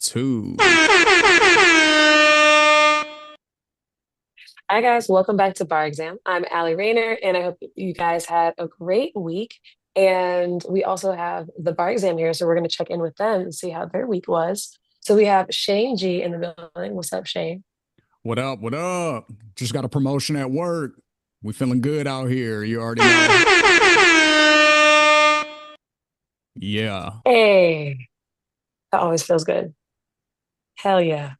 2. Hi guys, welcome back to Bar Exam. I'm Allie Rayner, and I hope you guys had a great week. And we also have the Bar Exam here, so we're going to check in with them and see how their week was. So we have Shane G in the building. What's up, Shane? What up? What up? Just got a promotion at work. We feeling good out here. You already know. Yeah. Hey, that always feels good. Hell yeah.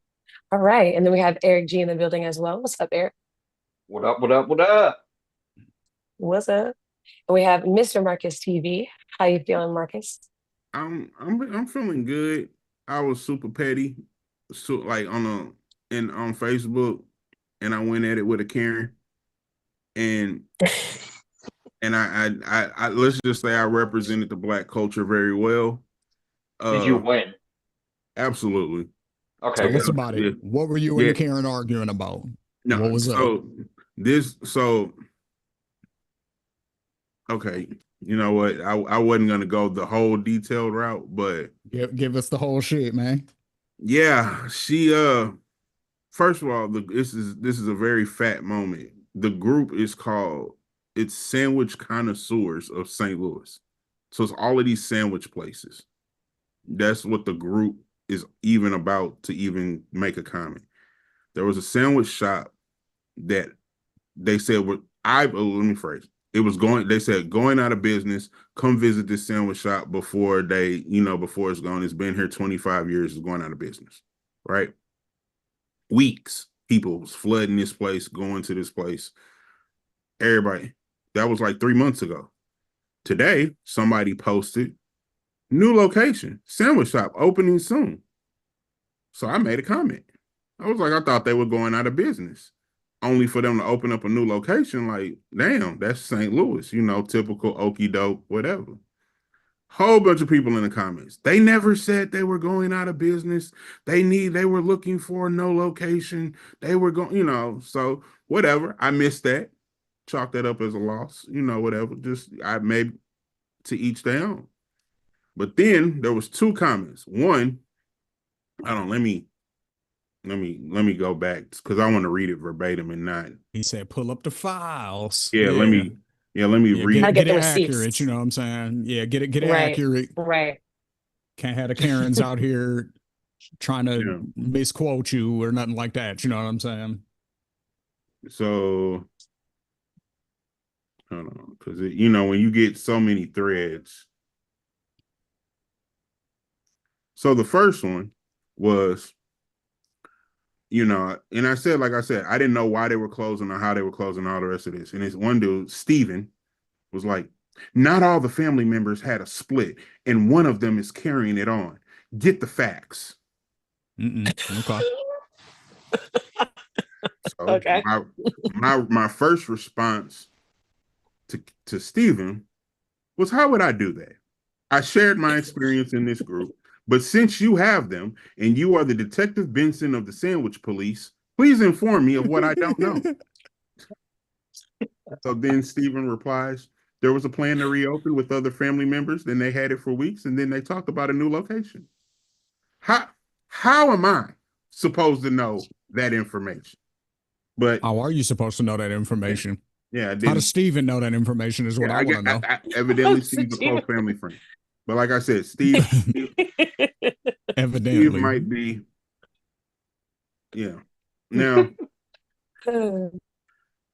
All right, and then we have Eric G in the building as well. What's up, Eric? What up, what up, what up? What's up? And we have Mr. Marcus TV. How you feeling, Marcus? I'm feeling good. I was super petty, so like on Facebook, and I went at it with a Karen, and I let's just say I represented the black culture very well. Did you Uh, win? Absolutely. Okay, Tell us good. about it. Yeah, What were you yeah. and Karen arguing about? What No, was up? so okay. You know what? I wasn't gonna go the whole detailed route, but Give us the whole shit, man. yeah, she first of all, this is a very fat moment. The group is called it's Sandwich Connoisseurs of St. Louis. So it's all of these sandwich places. That's what the group is even about to even make a comment. There was a sandwich shop that they said let me phrase. It was going they said going out of business, come visit this sandwich shop before before it's gone. It's been here 25 years, it's going out of business. Right? Weeks. People was flooding this place, going to this place. Everybody. That was like 3 months ago. Today, somebody posted new location, sandwich shop opening soon. So I made a comment. I was like, I thought they were going out of business. Only for them to open up a new location, like, damn, that's St. Louis, typical okey doke, whatever. Whole bunch of people in the comments. They never said they were going out of business. They were looking for no location. They were going, so whatever. I missed that. Chalk that up as a loss, whatever. Just I made to each their own. But then there was two comments. One, I don't let me go back because I want to read it verbatim and not. He said, pull up the files. Yeah, Yeah. let me Yeah, read Gotta it. get get the it accurate, you receipts. know what I'm saying? Yeah, get it Right, accurate. right. Can't have the Karens out here trying to Yeah. misquote you or nothing like that, you know what I'm saying? So hold on, because when you get so many threads. So the first one was, and like I said, I didn't know why they were closing or how they were closing all the rest of this. And this one dude, Steven, was like, not all the family members had a split, and one of them is carrying it on. Get the facts. Okay. So Okay. my first response to Steven was, how would I do that? I shared my experience in this group, but since you have them and you are the Detective Benson of the Sandwich Police, please inform me of what I don't know. So then Stephen replies, there was a plan to reopen with other family members, then they had it for weeks, and then they talked about a new location. How how am I supposed to know that information? But How are you supposed to know that yeah, information? yeah, I How does didn't. Steven know that information is what Yeah, I want to know. evidently Steve's a close family friend. But like I said, Steve Evidently. might be, yeah. Now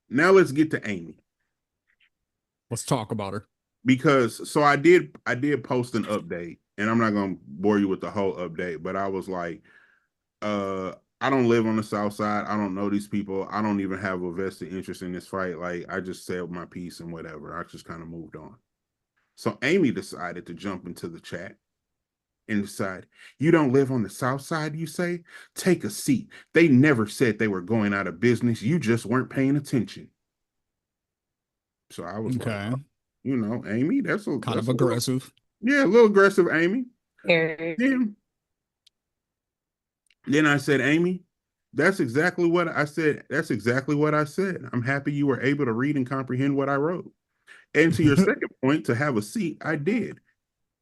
now let's get to Amy. Let's talk about her. Because so I did post an update, and I'm not gonna bore you with the whole update, but I was like, I don't live on the south side. I don't know these people. I don't even have a vested interest in this fight. Like, I just said my piece and whatever. I just kind of moved on. So Amy decided to jump into the chat and decide, you don't live on the south side, you say? Take a seat. They never said they were going out of business. You just weren't paying attention. So I was like, Okay. Amy, Kind of that's a little, aggressive. yeah, a little aggressive, Amy. Eric. Then then I said, Amy, that's exactly what I said. That's exactly what I said. I'm happy you were able to read and comprehend what I wrote. And to your second point, to have a seat, I did.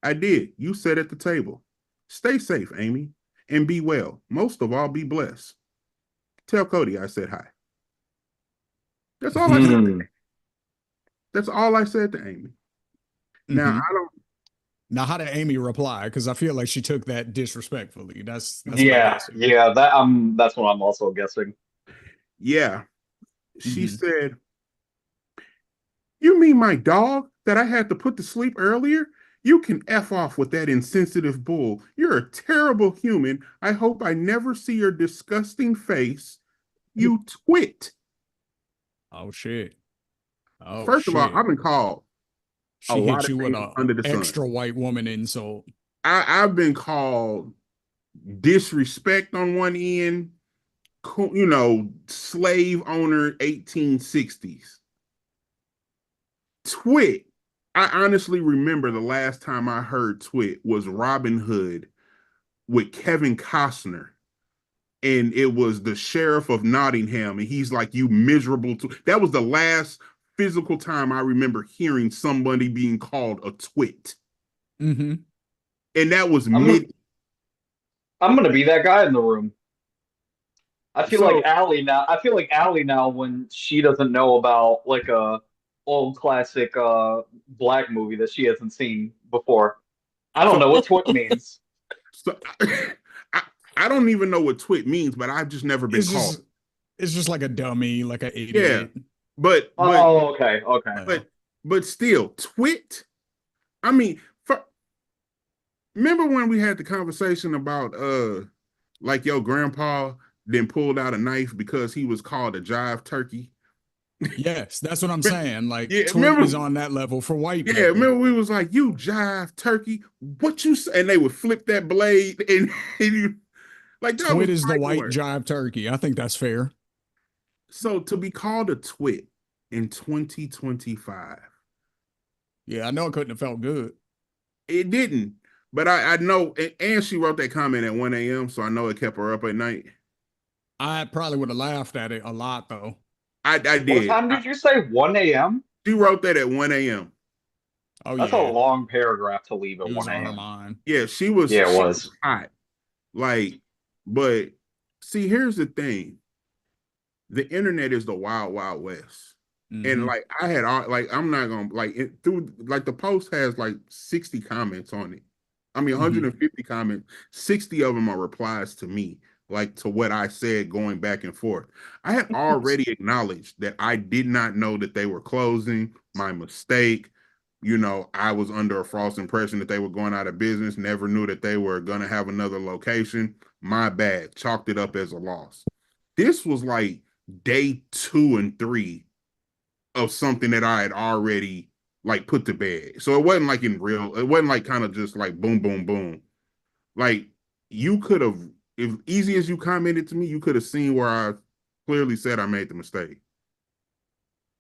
I did. You sat at the table. Stay safe, Amy. and be well. Most of all, be blessed. Tell Cody I said hi. That's all I said. Hmm. That's all I said to Amy. Now Mhm. I don't. Now, how did Amy reply? Because I feel like she took that disrespectfully. That's my Yeah, guess. yeah. That's what I'm also guessing. Yeah, she Mhm. said, "You mean my dog that I had to put to sleep earlier? You can F off with that insensitive bull. You're a terrible human. I hope I never see your disgusting face. You twit." Oh shit. Oh First of all, shit. I've been called a She lot hit of you with things a under the sun. extra white woman insult. I've been called disrespect on one end, slave owner 1860s. Twit. I honestly remember the last time I heard twit was Robin Hood with Kevin Costner. And it was the sheriff of Nottingham. And he's like, "You miserable." That was the last physical time I remember hearing somebody being called a twit. Mm-hmm. And that was I'm mid. I'm gonna be that guy in the room. So, I feel like Allie now when she doesn't know about like a old classic black movie that she hasn't seen before. I don't so, know what twit means. so I, I don't even know what twit means, but I've just never been It's called. just it's just like a dummy, like an Yeah. idiot. But, but, Oh, okay, okay. Well, but, but still, twit. I mean, remember when we had the conversation about like your grandpa then pulled out a knife because he was called a jive turkey? yes, that's what I'm saying. Like Yeah, twit is remember? on that level for white Yeah, people. remember we was like, "You jive turkey, what you say?" And they would flip that blade, and, and you like that was Twit is the fighting white word. jive turkey. I think that's fair. So to be called a twit in 2025, Yeah, I know it couldn't have felt good. it didn't. But I know, and she wrote that comment at 1 a.m., so I know it kept her up at night. I probably would have laughed at it a lot though. I What did. time did you say? 1 a.m.? She wrote that at 1 a.m. Oh That's a yeah, long paragraph to leave at it was 1 on her a.m. mind. Yeah, Yeah, it she was was. hot. Like, but see, here's the thing: the internet is the wild, wild west. And Mm-hmm. like I had all like I'm not gonna like it through like the post has like 60 comments on it. I mean Mm-hmm. 150 comments, 60 of them are replies to me, like to what I said going back and forth. I had already acknowledged that I did not know that they were closing, my mistake. I was under a false impression that they were going out of business, never knew that they were gonna have another location. My bad, chalked it up as a loss. This was like day 2 and 3 of something that I had already like put to bed. So it wasn't like it wasn't like kind of just like boom, boom, boom. Like you could have, if easy as you commented to me, you could have seen where I clearly said I made the mistake.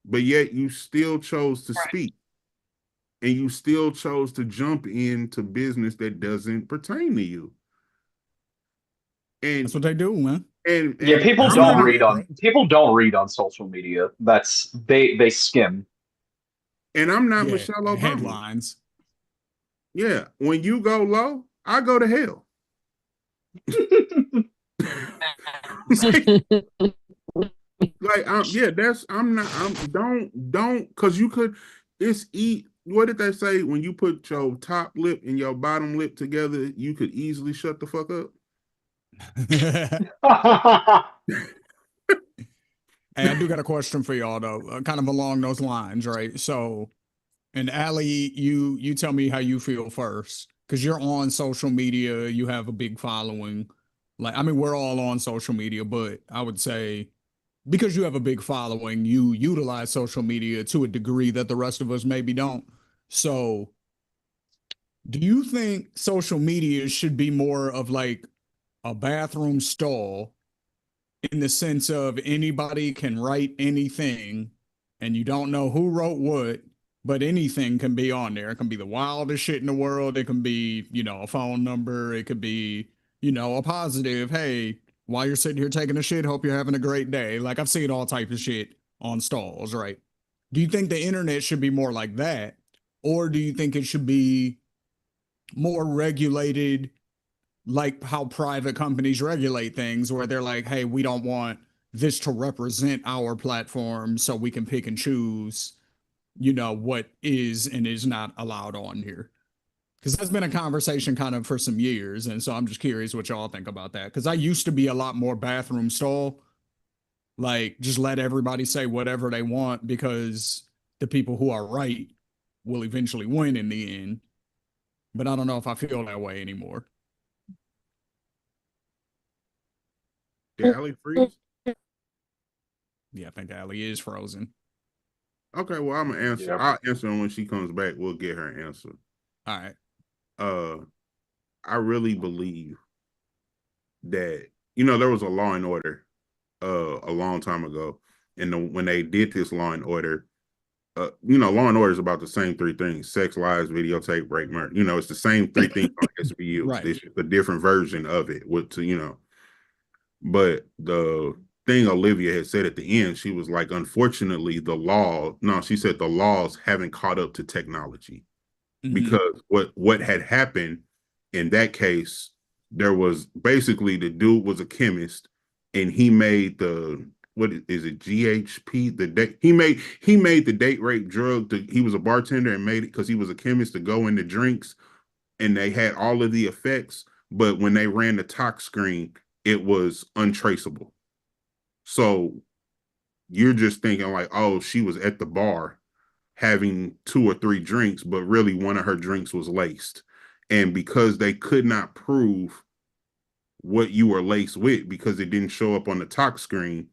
But yet you still chose to Right. speak and you still chose to jump into business that doesn't pertain to you. That's And what they do, man. Yeah, That's I'm what they not a, do, bro. people don't read on social media. They skim. and I'm not Yeah, Michelle Obama. headlines. Yeah, when you go low, I go to hell. Like yeah, that's I'm not I'm don't because you could it's eat what did they say when you put your top lip and your bottom lip together, you could easily shut the fuck up. Hey, I do got a question for y'all though, kind of along those lines, right? So, and Allie, you tell me how you feel first, because you're on social media, you have a big following. Like, I mean, we're all on social media, but I would say because you have a big following, you utilize social media to a degree that the rest of us maybe don't. So, do you think social media should be more of like a bathroom stall in the sense of anybody can write anything and you don't know who wrote what, but anything can be on there. It can be the wildest shit in the world. It can be, a phone number. It could be, a positive. Hey, while you're sitting here taking a shit, hope you're having a great day. Like I've seen all types of shit on stalls, right? Do you think the internet should be more like that? Or do you think it should be more regulated like how private companies regulate things where they're like, hey, we don't want this to represent our platform, so we can pick and choose, what is and is not allowed on here. Because that's been a conversation kind of for some years. And so I'm just curious what y'all think about that. Because I used to be a lot more bathroom stall, like just let everybody say whatever they want because the people who are right will eventually win in the end. But I don't know if I feel that way anymore. Did Allie freeze? Yeah, I think Allie is frozen. Okay, well, I'm gonna answer. Yep. I'll answer when she comes back. We'll get her answer. All right. I really believe that there was a Law and Order a long time ago, and when they did this Law and Order, Law and Order is about the same three things: sex, lies, videotape, rape, murder. It's the same three things on SVU. Right. It's just a different version of it. But the thing Olivia had said at the end, she was like, unfortunately, she said the laws haven't caught up to technology. Mhm. Because what had happened in that case, there was basically the dude was a chemist and he made what is it, GHP? He made the date rape drug. He was a bartender and made it because he was a chemist to go into drinks, and they had all of the effects. But when they ran the tox screen, it was untraceable. So you're just thinking like, oh, she was at the bar having 2 or 3 drinks, but really one of her drinks was laced. And because they could not prove what you were laced with because it didn't show up on the tox screen,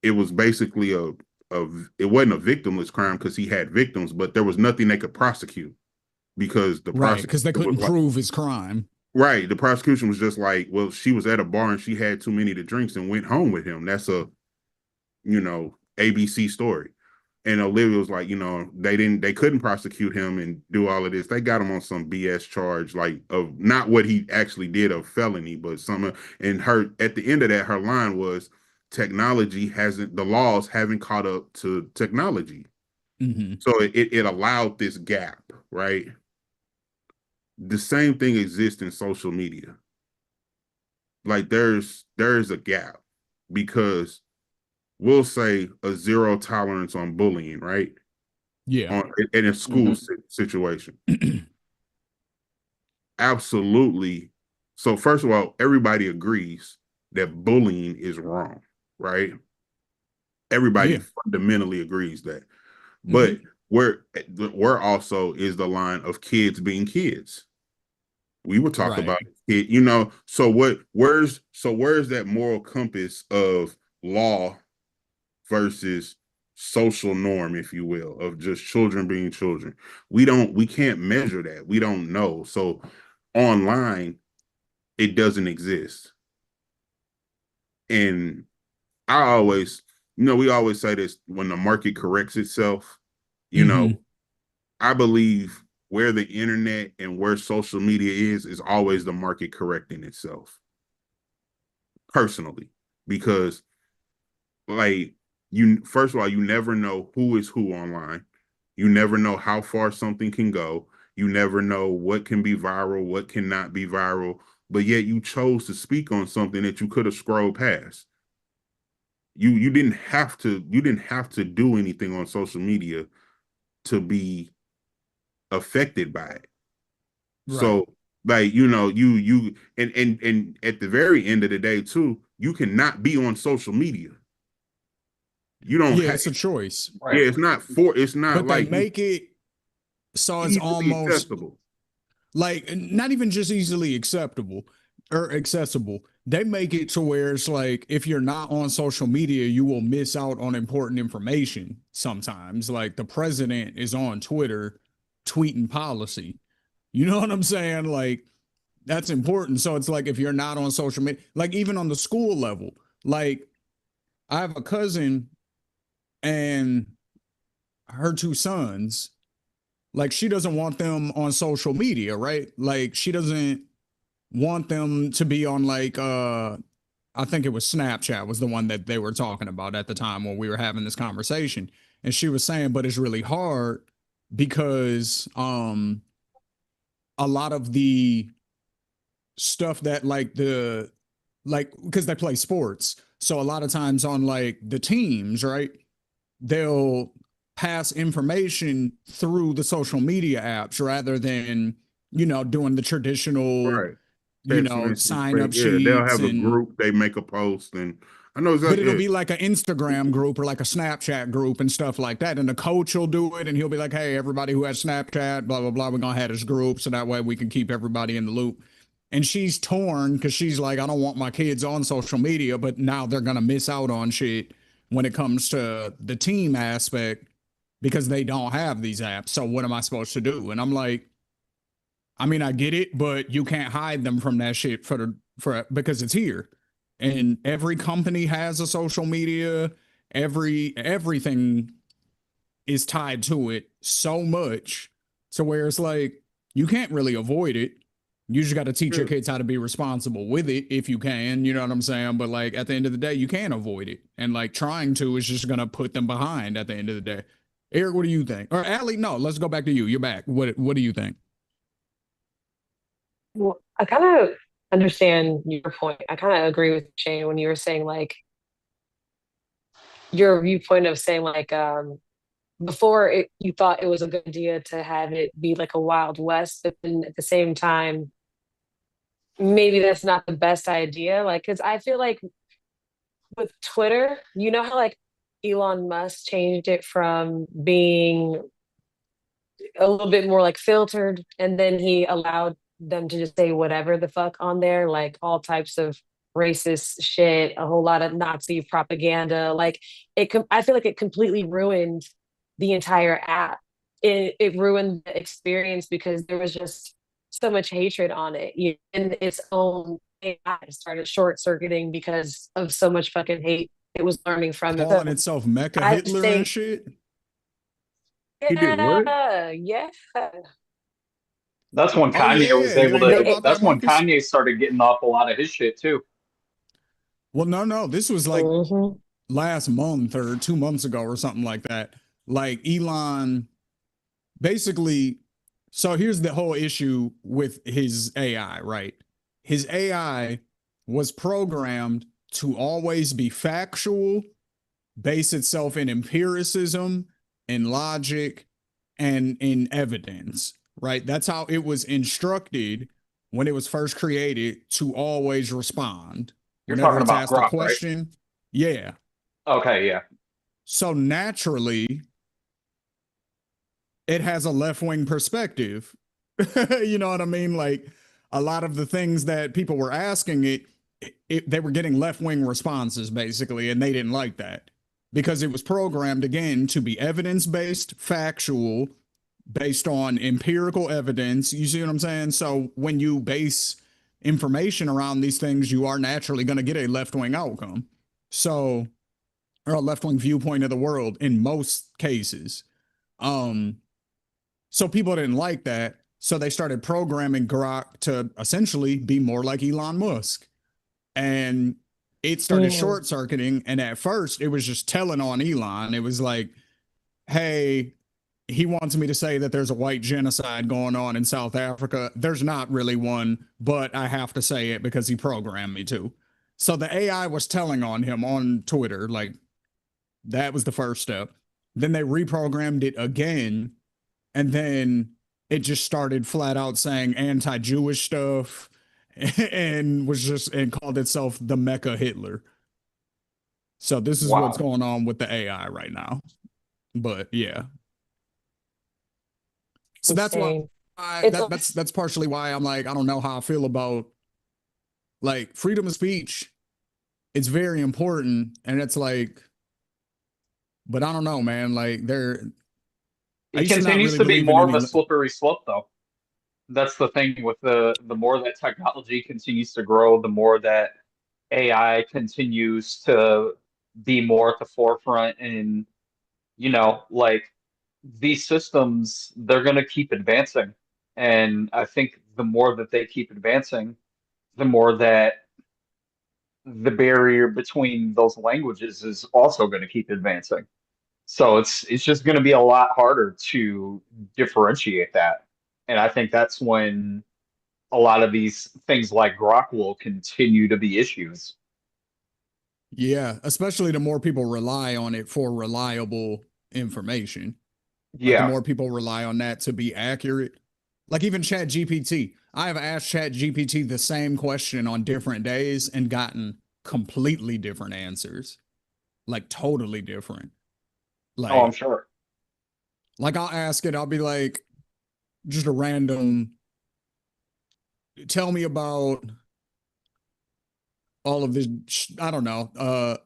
it was basically it wasn't a victimless crime because he had victims, but there was nothing they could prosecute because the Right. Because they prosecution couldn't prove his crime. right. The prosecution was just like, well, she was at a bar and she had too many to drinks and went home with him. That's a ABC story. And Olivia was like, they couldn't prosecute him and do all of this. They got him on some BS charge, like of not what he actually did of felony, but some. And her at the end of that, her line was, the laws haven't caught up to technology. Mm-hmm. So it allowed this gap, right? The same thing exists in social media. Like there's a gap because we'll say a zero tolerance on bullying, right? Yeah. In a school situation. Absolutely. So first of all, everybody agrees that bullying is wrong, right? Everybody Yeah. fundamentally agrees that. But where also is the line of kids being kids? We were talking Right. about it, so where's that moral compass of law versus social norm, if you will, of just children being children? We can't measure that. We don't know. So online, it doesn't exist. And I always, we always say this: when the market corrects itself, I believe where the internet and where social media is always the market correcting itself. Personally, because like first of all, you never know who is who online. You never know how far something can go. You never know what can be viral, what cannot be viral, but yet you chose to speak on something that you could have scrolled past. You didn't have to do anything on social media to be affected by it. Right. So like you and at the very end of the day too, you cannot be on social media. You don't Yeah, have it's a choice. Right. Yeah, it's not But they like make it so it's easily almost accessible. like not even just easily acceptable or accessible. They make it to where it's like if you're not on social media, you will miss out on important information sometimes. Like the president is on Twitter tweeting policy. You know what I'm saying? Like that's important. So it's like if you're not on social media, like even on the school level, like I have a cousin and her 2 sons, like she doesn't want them on social media, right? Like she doesn't want them to be on like I think it was Snapchat was the one that they were talking about at the time when we were having this conversation. And she was saying, but it's really hard because a lot of the stuff that like because they play sports. So a lot of times on like the teams, right? They'll pass information through the social media apps rather than, doing the traditional, Right. Text message, sign up yeah, they'll sheets have a and group, they make a post, and I know but it'll exactly. be like an Instagram group or like a Snapchat group and stuff like that. And the coach will do it and he'll be like, hey, everybody who has Snapchat, blah, blah, blah, we're going to have this group. So that way we can keep everybody in the loop. And she's torn because she's like, I don't want my kids on social media, but now they're going to miss out on shit when it comes to the team aspect because they don't have these apps. So what am I supposed to do? And I'm like, I mean, I get it, but you can't hide them from that shit for because it's here. And every company has a social media, everything is tied to it so much to where it's like you can't really avoid it. You just got to teach your kids how to be responsible with it if you can, you know what I'm saying? But like at the end of the day, you can't avoid it. And like trying to is just gonna put them behind at the end of the day. Eric, what do you think? Or Allie, no, let's go back to you. You're back. What do you think? Well, I kind of understand your point. I kind of agree with Shane when you were saying like your viewpoint of saying like before you thought it was a good idea to have it be like a Wild West, but then at the same time, maybe that's not the best idea. Like, because I feel like with Twitter, you know how like Elon Musk changed it from being a little bit more like filtered, and then he allowed them to just say whatever the fuck on there, like all types of racist shit, a whole lot of Nazi propaganda. Like I feel like it completely ruined the entire app. It ruined the experience because there was just so much hatred on it. And its own AI started short circuiting because of so much fucking hate it was learning from it. So Calling itself Mecha I just Hitler and think, shit? He did what? yeah. That's when Oh Kanye was yeah, you able ain't hear to. about that, That's when Marcus? Kanye started getting off a lot of his shit too. Well, no. This was like Mhm. last month or 2 months ago or something like that. Like Elon basically, so here's the whole issue with his AI, right? His AI was programmed to always be factual, base itself in empiricism, in logic, and in evidence, right? That's how it was instructed when it was first created to always respond. You're Whenever talking it's about asked a Grok, right? question, yeah. Okay, yeah. So naturally, it has a left wing perspective. You know what I mean? Like a lot of the things that people were asking they were getting left wing responses basically, and they didn't like that because it was programmed again to be evidence based, factual, based on empirical evidence. You see what I'm saying? So when you base information around these things, you are naturally going to get a left wing outcome. So, or a left wing viewpoint of the world in most cases. Um, so people didn't like that. So they started programming Grok to essentially be more like Elon Musk. And it started Mm. short circuiting. And at first, it was just telling on Elon. It was like, hey, he wants me to say that there's a white genocide going on in South Africa. There's not really one, but I have to say it because he programmed me to. So the AI was telling on him on Twitter. Like that was the first step. Then they reprogrammed it again, and then it just started flat out saying anti-Jewish stuff and was just and called itself the Mecha Hitler. So this is what's Wow. going on with the AI right now. But yeah. So that's why Insane. It's that's partially why I'm like I don't know how I feel about like freedom of speech. It's very important and it's like but I don't know man like there I It used to not continues really to be believe in more of any a slippery slope, though. That's the thing with the more that technology continues to grow, the more that AI continues to be more at the forefront. And, like these systems, they're going to keep advancing. And I think the more that they keep advancing, the more that the barrier between those languages is also going to keep advancing. So it's just going to be a lot harder to differentiate that. And I think that's when a lot of these things like Grok will continue to be issues. Yeah, especially the more people rely on it for reliable information. Like the Yeah. more people rely on that to be accurate. Like even Chat GPT. I have asked Chat GPT the same question on different days and gotten completely different answers. Like totally different. Oh, I'm Like sure. I'll ask it, I'll be like, just a random, tell me about all of this, I don't know,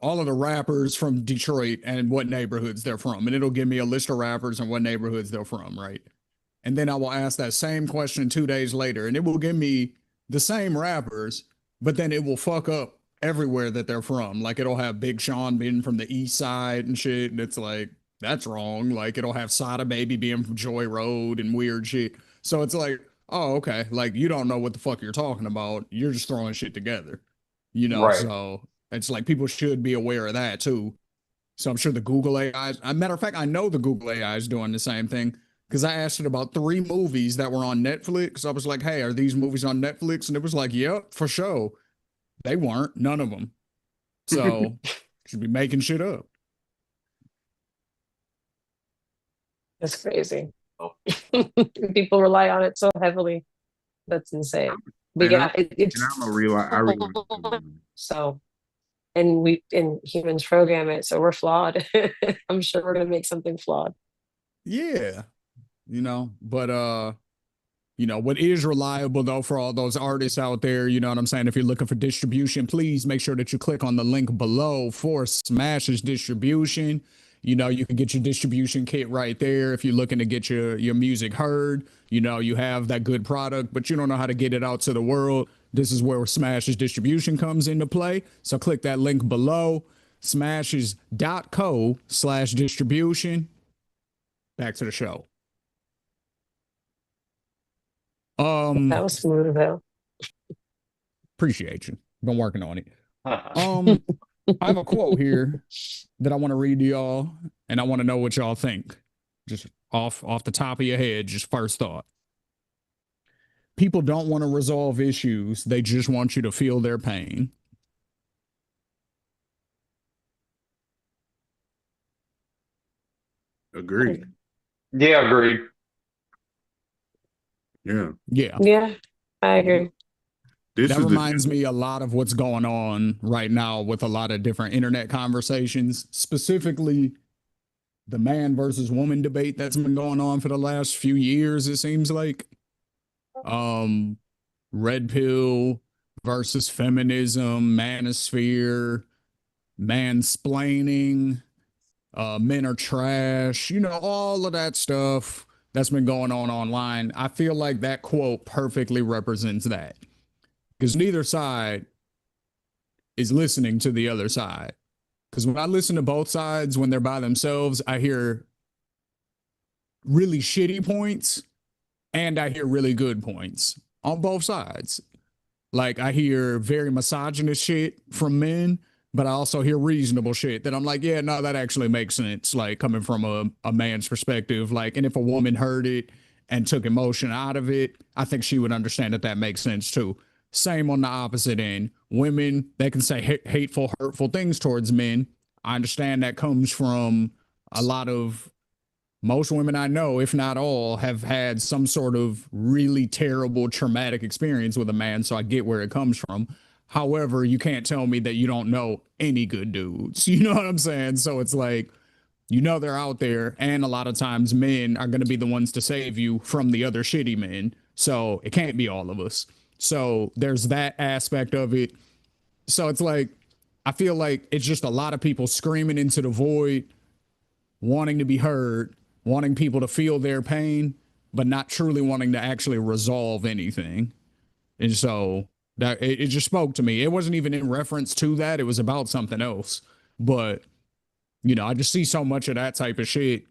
all of the rappers from Detroit and what neighborhoods they're from. And it'll give me a list of rappers and what neighborhoods they're from, right? And then I will ask that same question 2 days later, and it will give me the same rappers, but then it will fuck up everywhere that they're from. Like it'll have Big Sean being from the East Side and shit, and it's like that's wrong. Like it'll have Sada Baby being from Joy Road and weird shit. So it's like, oh, okay, like you don't know what the fuck you're talking about. You're just throwing shit together, you know. Right. So it's like people should be aware of that too. So I'm sure the Google AI, as a matter of fact, I know the Google AI is doing the same thing because I asked it about 3 movies that were on Netflix. I was like, hey, are these movies on Netflix? And it was like, yep, for sure. They weren't, none of them. So should be making shit up. That's crazy. Oh. People rely on it so heavily. That's insane. But And yeah, and I'm a real I realize so, and humans program it, so we're flawed. I'm sure we're gonna make something flawed. Yeah. But what is reliable though for all those artists out there, you know what I'm saying? If you're looking for distribution, please make sure that you click on the link below for Smash's distribution. You can get your distribution kit right there if you're looking to get your music heard. You have that good product, but you don't know how to get it out to the world. This is where Smash's distribution comes into play. So click that link below, smashes.co/distribution. Back to the show. That was smooth though. Appreciate you. Been working on it. I have a quote here that I want to read to y'all, and I want to know what y'all think. Just off the top of your head, just first thought. People don't want to resolve issues, they just want you to feel their pain. agreed. Yeah, agreed. Yeah. Yeah. Yeah, I agree. This That is reminds me a lot of what's going on right now with a lot of different internet conversations, specifically the man versus woman debate that's been going on for the last few years, it seems like. Red pill versus feminism, manosphere, mansplaining, men are trash, all of that stuff that's been going on online. I feel like that quote perfectly represents that because neither side is listening to the other side. Because when I listen to both sides when they're by themselves, I hear really shitty points and I hear really good points on both sides. Like I hear very misogynist shit from men, but I also hear reasonable shit that I'm like, yeah, no, that actually makes sense. Like coming from a man's perspective, like, and if a woman heard it and took emotion out of it, I think she would understand that that makes sense too. Same on the opposite end. Women, they can say hateful, hurtful things towards men. I understand that comes from a lot of most women I know, if not all, have had some sort of really terrible traumatic experience with a man. So I get where it comes from. However, you can't tell me that you don't know any good dudes. You know what I'm saying? So it's like, they're out there. And a lot of times men are going to be the ones to save you from the other shitty men. So it can't be all of us. So there's that aspect of it. So it's like, I feel like it's just a lot of people screaming into the void, wanting to be heard, wanting people to feel their pain, but not truly wanting to actually resolve anything. And so that it just spoke to me. It wasn't even in reference to that. It was about something else. But, I just see so much of that type of shit,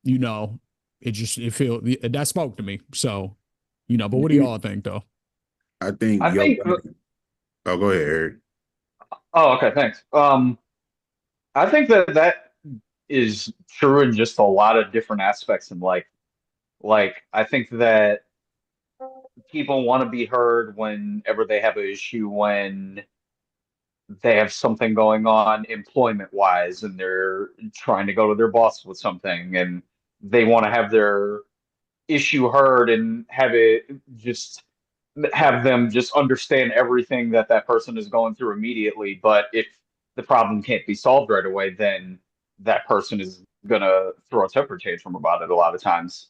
you know, that spoke to me. So, but what do y'all think though? I think I think. oh, go ahead, Eric. Oh, okay. Thanks. I think that is true in just a lot of different aspects in life. Like, I think that people want to be heard whenever they have an issue, when they have something going on employment wise and they're trying to go to their boss with something and they want to have their issue heard and have them just understand everything that that person is going through immediately. But if the problem can't be solved right away, then that person is gonna throw a temper tantrum about it a lot of times.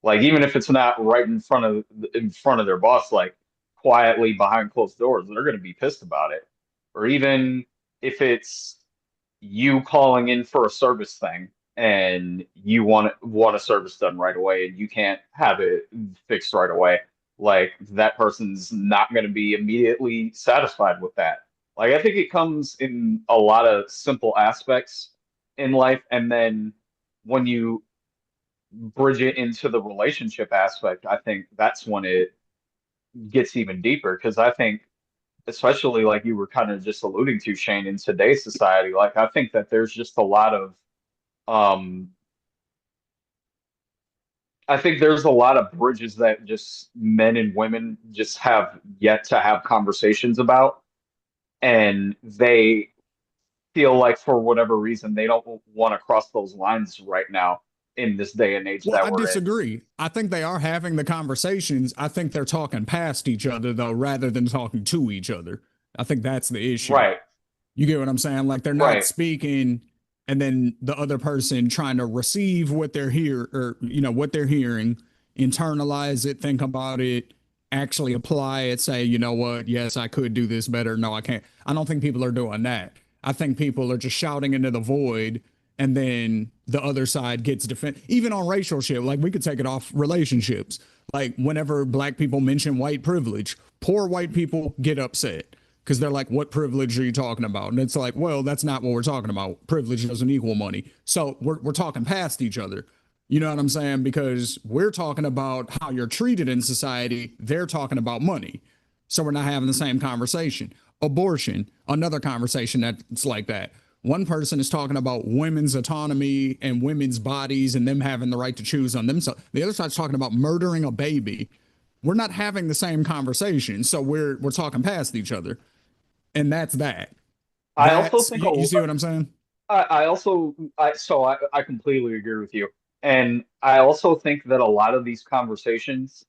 Like even if it's not right in front of their boss, like quietly behind closed doors, they're gonna be pissed about it. Or even if it's you calling in for a service thing and you want a service done right away and you can't have it fixed right away, like that person's not going to be immediately satisfied with that. Like I think it comes in a lot of simple aspects in life, and then when you bridge it into the relationship aspect, I think that's when it gets even deeper, because I think, especially like you were kind of just alluding to, Shane, in today's society, like I think that there's just a lot of um I think there's a lot of bridges that just men and women just have yet to have conversations about, and they feel like for whatever reason they don't want to cross those lines right now in this day and age Well, that I we're in. disagree. I think they are having the conversations. I think they're talking past each other though, rather than talking to each other. I think that's the issue. Right, You get what I'm saying? Like they're not right. speaking and then the other person trying to receive what they're hear or what they're hearing, internalize it, think about it, actually apply it, say, you know what, yes, I could do this better. No, I can't. I don't think people are doing that. I think people are just shouting into the void and then the other side gets defend even on racial shit. Like we could take it off relationships. Like whenever black people mention white privilege, poor white people get upset because they're like, what privilege are you talking about? And it's like, well, that's not what we're talking about. Privilege doesn't equal money. So we're talking past each other. You know what I'm saying? Because we're talking about how you're treated in society. They're talking about money. So we're not having the same conversation. Abortion, another conversation that's like that. One person is talking about women's autonomy and women's bodies and them having the right to choose on themselves. The other side's talking about murdering a baby. We're not having the same conversation. So we're talking past each other. And that's that. I also That's think you see what I'm saying? I also I completely agree with you. And I also think that a lot of these conversations,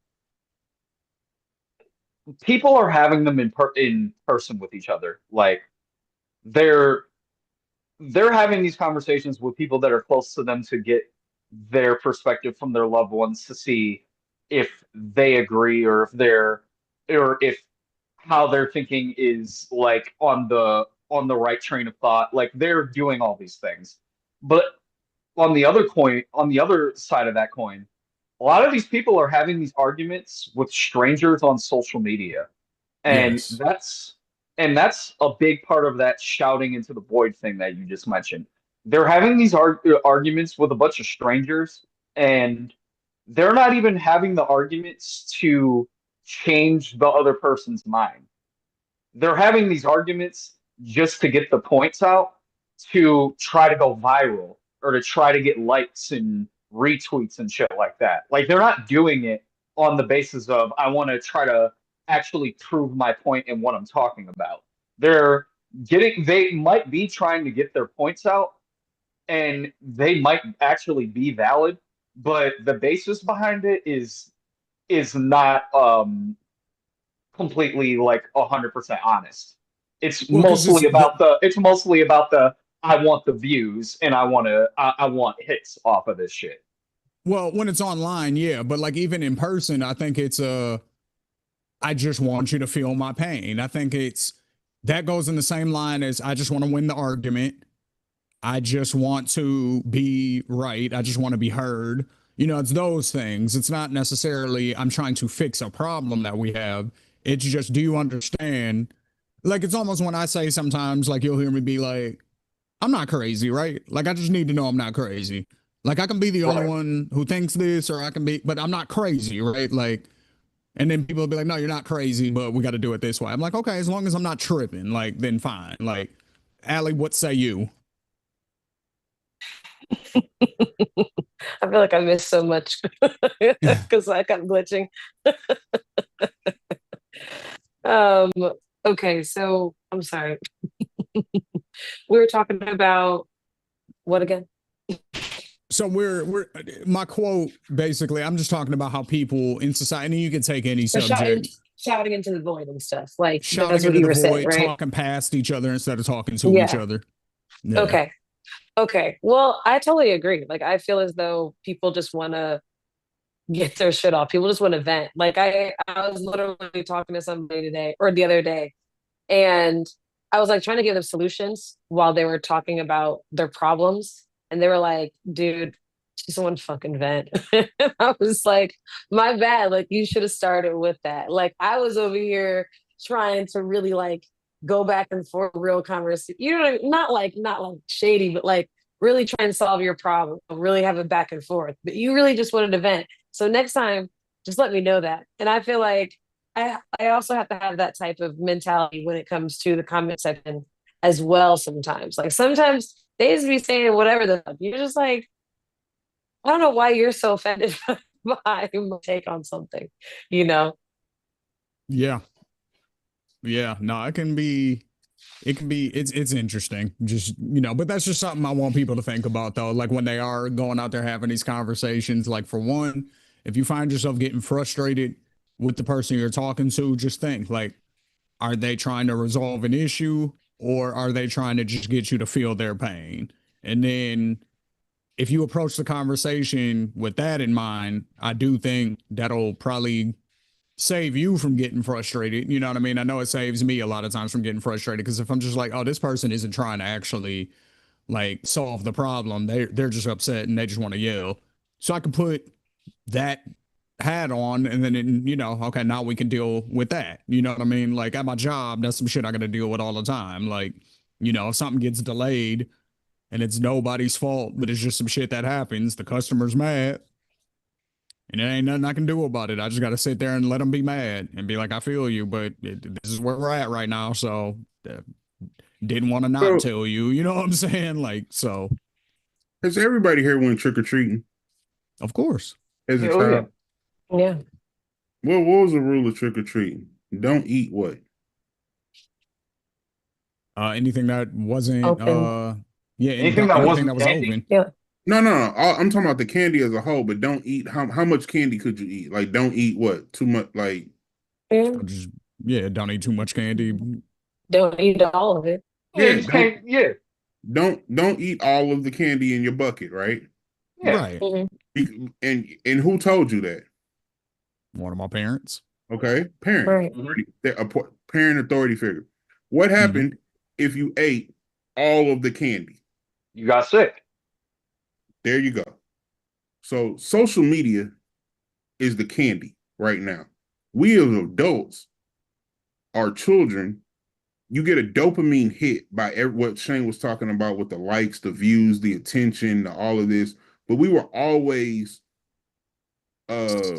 people are having them in person with each other. Like they're they're having these conversations with people that are close to them to get their perspective from their loved ones, to see if they agree, or if how they're thinking is like on the right train of thought. Like they're doing all these things. But on the other side of that coin, a lot of these people are having these arguments with strangers on social media. And Yes. that's a big part of that shouting into the void thing that you just mentioned. They're having these arguments with a bunch of strangers, and they're not even having the arguments to change the other person's mind. They're having these arguments just to get the points out, to try to go viral, or to try to get likes and retweets and shit like that. Like they're not doing it on the basis of I want to try to actually prove my point in what I'm talking about. They're they might be trying to get their points out, and they might actually be valid, but the basis behind it is not completely like 100% honest. Well, because It's mostly about the I want the views and I want hits off of this shit. well, when it's online, yeah. But like even in person, I think it's I just want you to feel my pain. I think it's that goes in the same line as I just want to win the argument. I just want to be right. I just want to be heard. It's those things. It's not necessarily I'm trying to fix a problem that we have. It's just, do you understand? Like, it's almost when I say sometimes, like, you'll hear me be like, I'm not crazy, right? Like, I just need to know I'm not crazy. Like, I can be the only Right. one who thinks this, or I can be, but I'm not crazy, right? Like, and then people will be like, no, you're not crazy, but we got to do it this way. I'm like, okay, as long as I'm not tripping, like, then fine. Like, Allie, what say you? I feel like I missed so much because I kept glitching. Um, okay, so I'm sorry. We were talking about what again? So we're my quote basically. I'm just talking about how people in society. And you can take any Or subject, shouting into the void and stuff. Like shouting that's what into you the were saying, void, right? talking past each other instead of talking to each Yeah. other. Yeah. Okay. Okay. Well, I totally agree. Like I feel as though people just want to get their shit off. People just want to vent. Like I was literally talking to somebody today or the other day, and I was like trying to give them solutions while they were talking about their problems. And they were like, dude, just one fucking vent. I was like, my bad. Like, you should have started with that. Like, I was over here trying to really like go back and forth, real conversation. You know what I mean? Not like shady, but like really try and solve your problem, really have a back and forth. But you really just wanted to vent. So next time, just let me know that. And I feel like I also have to have that type of mentality when it comes to the comment section as well sometimes. Like sometimes they just be saying whatever the fuck. You're just like, I don't know why you're so offended by my take on something, you know? Yeah. Yeah. No, it's interesting. Just, but that's just something I want people to think about though. Like when they are going out there having these conversations, like for one, if you find yourself getting frustrated with the person you're talking to, just think like, are they trying to resolve an issue or are they trying to just get you to feel their pain? And then if you approach the conversation with that in mind, I do think that'll probably save you from getting frustrated. You know what I mean? I know it saves me a lot of times from getting frustrated because if I'm just like, oh, this person isn't trying to actually like solve the problem, they're just upset and they just want to yell. So I can put that hat on and then okay, now we can deal with that. You know what I mean? Like at my job, that's some shit I got to deal with all the time. Like, if something gets delayed and it's nobody's fault, but it's just some shit that happens, the customer's mad and there ain't nothing I can do about it. I just got to sit there and let them be mad and be like, I feel you, but this is where we're at right now. So didn't want to not So, tell you, you know what I'm saying? Like, so has everybody here went trick or treating of course. as a Oh yeah. child? Yeah. What was the rule of trick or treating? Don't eat what? Anything that wasn't, Open. yeah, Anything that anything wasn't that was candy? open. Yeah. No. I'm talking about the candy as a whole, but don't eat. How much candy could you eat? Like, don't eat what? Too much? Like, Yeah. Just, yeah, don't eat too much candy. Don't eat all of it. Yeah, you yeah, just can't. Yeah, don't eat all of the candy in your bucket, right? yeah. Right. Mhm. And who told you that? One of my parents. Okay, parent, Right. Mhm. parent authority figure. What Hmm. happened if you ate all of the candy? You got sick. There you go. So social media is the candy right now. We as adults, our children, you get a dopamine hit by what Shane was talking about with the likes, the views, the attention, all of this. But we were always uh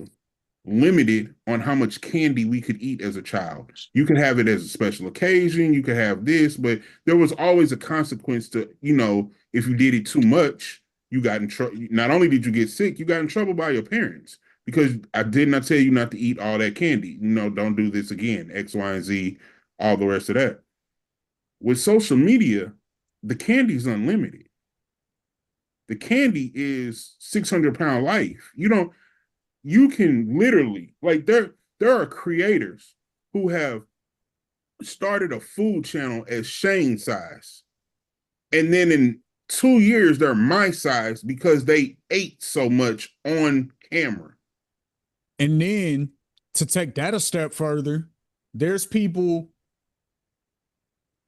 limited on how much candy we could eat as a child. You could have it as a special occasion, you could have this, but there was always a consequence to, if you did it too much, you got in trouble. Not only did you get sick, you got in trouble by your parents because I did not tell you not to eat all that candy. Don't do this again, X, Y, and Z, all the rest of that. With social media, the candy's unlimited. The candy is 600-pound life. You can literally like there are creators who have started a food channel as Shane size, and then in 2 years they're my size because they ate so much on camera. And then to take that a step further, there's people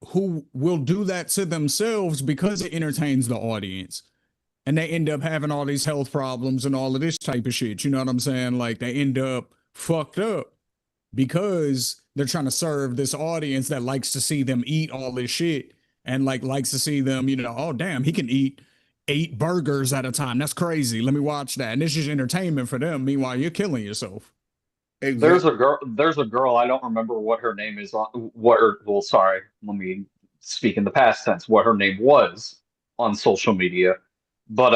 who will do that to themselves because it entertains the audience. And they end up having all these health problems and all of this type of shit. You know what I'm saying? Like they end up fucked up because they're trying to serve this audience that likes to see them eat all this shit and like likes to see them, oh damn, he can eat 8 burgers at a time. That's crazy. Let me watch that. And it's just entertainment for them. Meanwhile, you're killing yourself. Exactly. There's a girl. I don't remember what her name is. Well, sorry. Let me speak in the past tense. What her name was on social media, but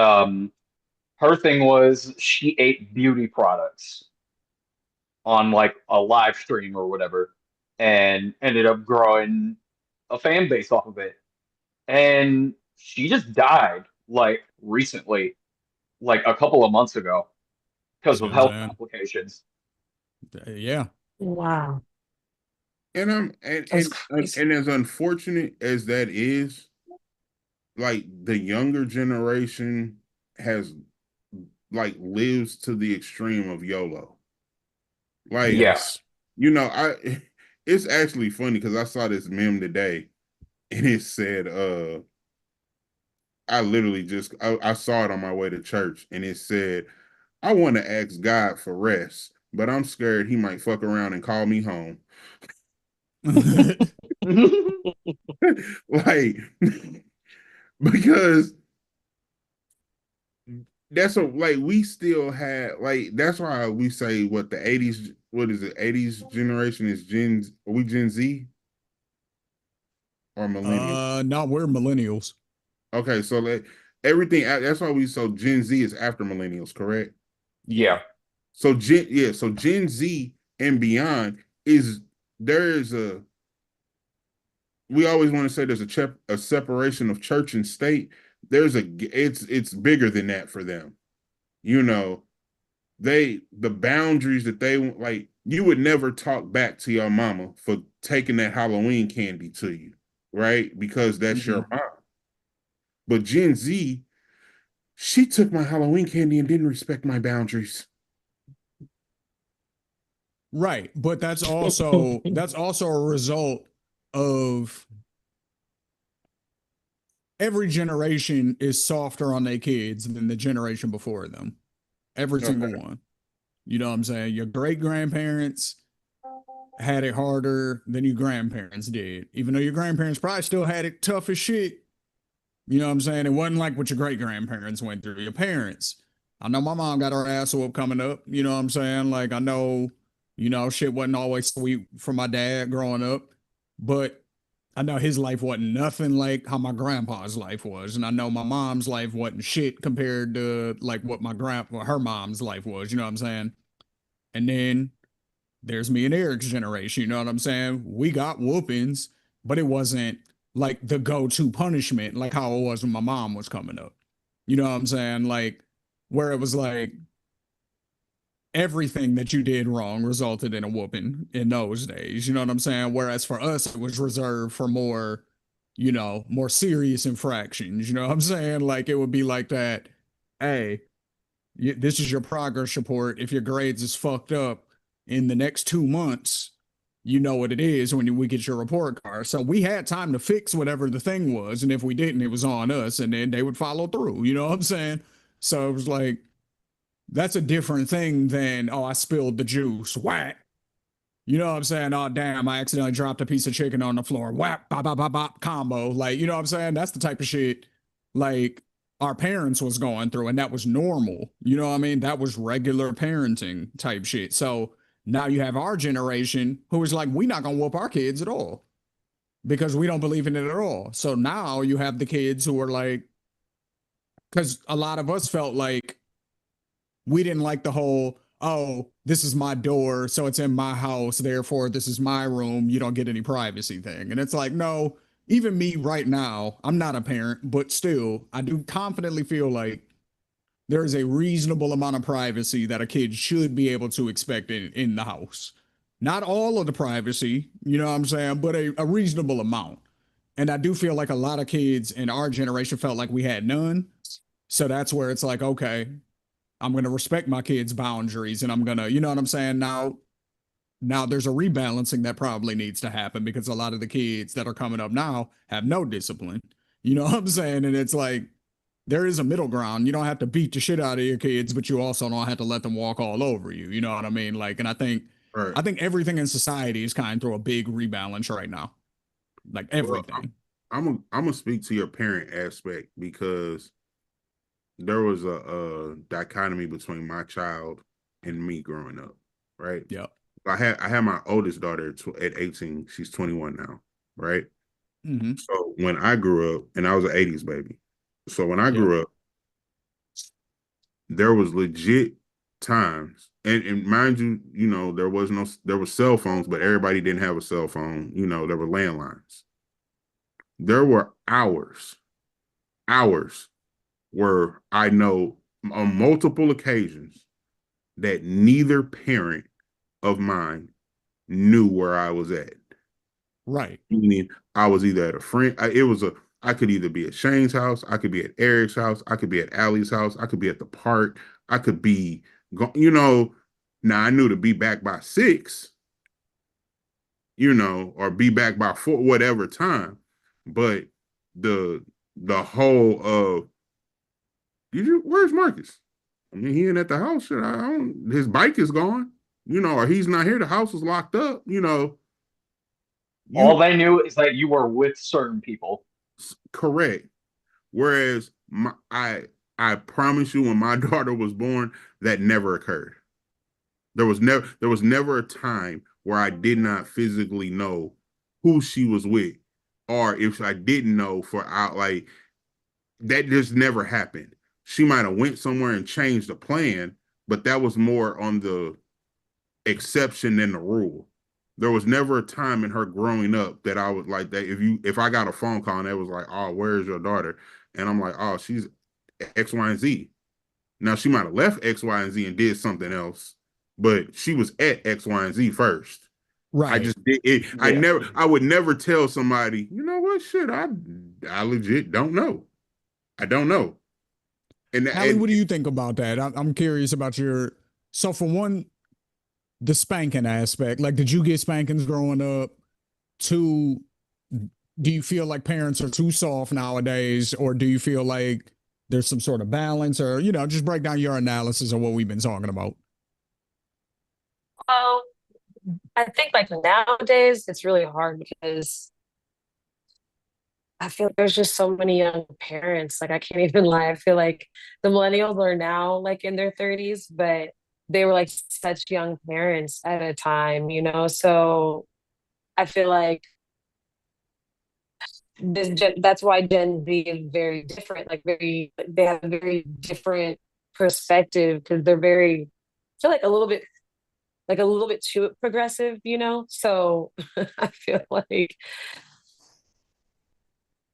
Her thing was she ate beauty products on like a live stream or whatever, and ended up growing a fan base off of it. And she just died like recently, like a couple of months ago, because See of what I'm health saying? complications. Yeah. Wow. And That's crazy. and as unfortunate as that is, like the younger generation has like lives to the extreme of YOLO. Like, Yeah. Yes. I it's actually funny because I saw this meme today and it said, I literally I saw it on my way to church and it said, I want to ask God for rest, but I'm scared he might fuck around and call me home. Like, because that's like we still had like that's why we say what the 80s, what is it, 80s generation is are we Gen Z or millennial? No, we're millennials. Okay, so like everything that's why we so Gen Z is after millennials, correct? Yeah. Yeah. So so Gen Z and beyond is there is a we always want to say there's a separation of church and state. There's it's bigger than that for them. You know, the boundaries that they like, you would never talk back to your mama for taking that Halloween candy to you, right? Because that's Mhm. your mom. But Gen Z, she took my Halloween candy and didn't respect my boundaries. Right. But that's also a result of every generation is softer on their kids than the generation before them. Every single Okay. one. You know what I'm saying? Your great grandparents had it harder than your grandparents did. Even though your grandparents probably still had it tough as shit. You know what I'm saying? It wasn't like what your great grandparents went through. Your parents. I know my mom got her ass whooped coming up. You know what I'm saying? Like I know, shit wasn't always sweet for my dad growing up, but I know his life wasn't nothing like how my grandpa's life was, and I know my mom's life wasn't shit compared to like what her mom's life was. You know what I'm saying? And then there's me and Eric's generation. You know what I'm saying? We got whoopings, but it wasn't like the go-to punishment like how it was when my mom was coming up. You know what I'm saying? Like where it was like everything that you did wrong resulted in a whooping in those days. You know what I'm saying? Whereas for us, it was reserved for more, more serious infractions. You know what I'm saying? Like it would be like that. Hey, this is your progress report. If your grades is fucked up in the next 2 months, you know what it is when we get your report card. So we had time to fix whatever the thing was. And if we didn't, it was on us. And then they would follow through. You know what I'm saying? So it was like, that's a different thing than, oh, I spilled the juice. Whack. You know what I'm saying? Oh, damn, I accidentally dropped a piece of chicken on the floor. Whap, bop, bop, bop, bop, combo. Like, you know what I'm saying? That's the type of shit like our parents was going through, and that was normal. You know what I mean? That was regular parenting type shit. So now you have our generation who is like, we're not gonna whoop our kids at all because we don't believe in it at all. So now you have the kids who are like, because a lot of us felt like we didn't like the whole, oh, this is my door, so it's in my house, therefore this is my room, you don't get any privacy thing. And it's like, no, even me right now, I'm not a parent, but still, I do confidently feel like there is a reasonable amount of privacy that a kid should be able to expect in the house. Not all of the privacy, you know what I'm saying, but a reasonable amount. And I do feel like a lot of kids in our generation felt like we had none. So that's where it's like, okay, I'm going to respect my kids' boundaries and I'm going to, you know what I'm saying? Now there's a rebalancing that probably needs to happen because a lot of the kids that are coming up now have no discipline. You know what I'm saying? And it's like there is a middle ground. You don't have to beat the shit out of your kids, but you also don't have to let them walk all over you. You know what I mean? Like, and I think Right. I think everything in society is kind of through a big rebalance right now. Like Well, everything. I'm gonna speak to your parent aspect because there was a dichotomy between my child and me growing up, right? Yep. I had my oldest daughter at 18. She's 21 now, right? Mm-hmm. So when I grew up, and I was an 80s baby. So when I Yep. grew up, there was legit times, and mind you, there was cell phones, but everybody didn't have a cell phone. There were landlines. There were hours where I know on multiple occasions that neither parent of mine knew where I was at. Right. Meaning I was either at a friend, I could either be at Shane's house, I could be at Eric's house, I could be at Allie's house, I could be at the park, I could be, now I knew to be back by 6, or be back by 4, whatever time. But the whole of, where's Marcus? I mean, he ain't at the house. Shit, his bike is gone, or he's not here. The house is locked up, All they knew is that you were with certain people. Correct. Whereas I promise you, when my daughter was born, that never occurred. There was never a time where I did not physically know who she was with, or if I didn't know like that just never happened. She might have went somewhere and changed the plan, but that was more on the exception than the rule. There was never a time in her growing up that I was like that. If I got a phone call and it was like, "Oh, where's your daughter?" and I'm like, "Oh, she's X, Y, and Z." Now she might have left X, Y, and Z and did something else, but she was at X, Y, and Z first. Right. I just did it. Yeah. I would never tell somebody, you know what, shit, I legit don't know. I don't know. Allie, what do you think about that? I'm curious about so for one, the spanking aspect. Like, did you get spankings growing up? Two, do you feel like parents are too soft nowadays, or do you feel like there's some sort of balance, or, just break down your analysis of what we've been talking about? Well, I think like nowadays it's really hard because I feel like there's just so many young parents. Like I can't even lie. I feel like the millennials are now like in their 30s, but they were like such young parents at a time, So I feel like that's why Gen Z is very different. They have a very different perspective because they're very, I feel like a little bit too progressive. So I feel like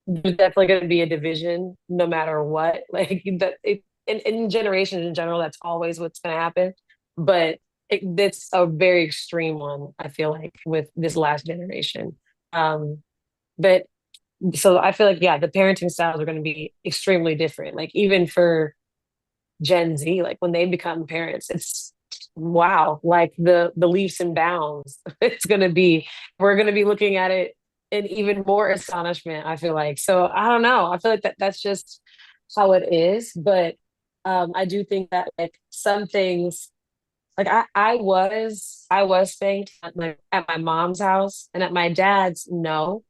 there's definitely going to be a division no matter what. Like that, in generations in general, that's always what's going to happen. But it's a very extreme one, I feel like, with this last generation. But so I feel like, yeah, the parenting styles are going to be extremely different. Like even for Gen Z, like when they become parents, it's wow, like the leaps and bounds. We're gonna be looking at it in even more astonishment, I feel like. So I don't know. I feel like that's just how it is. But I do think that like some things like I was spanked at my mom's house, and at my dad's, no.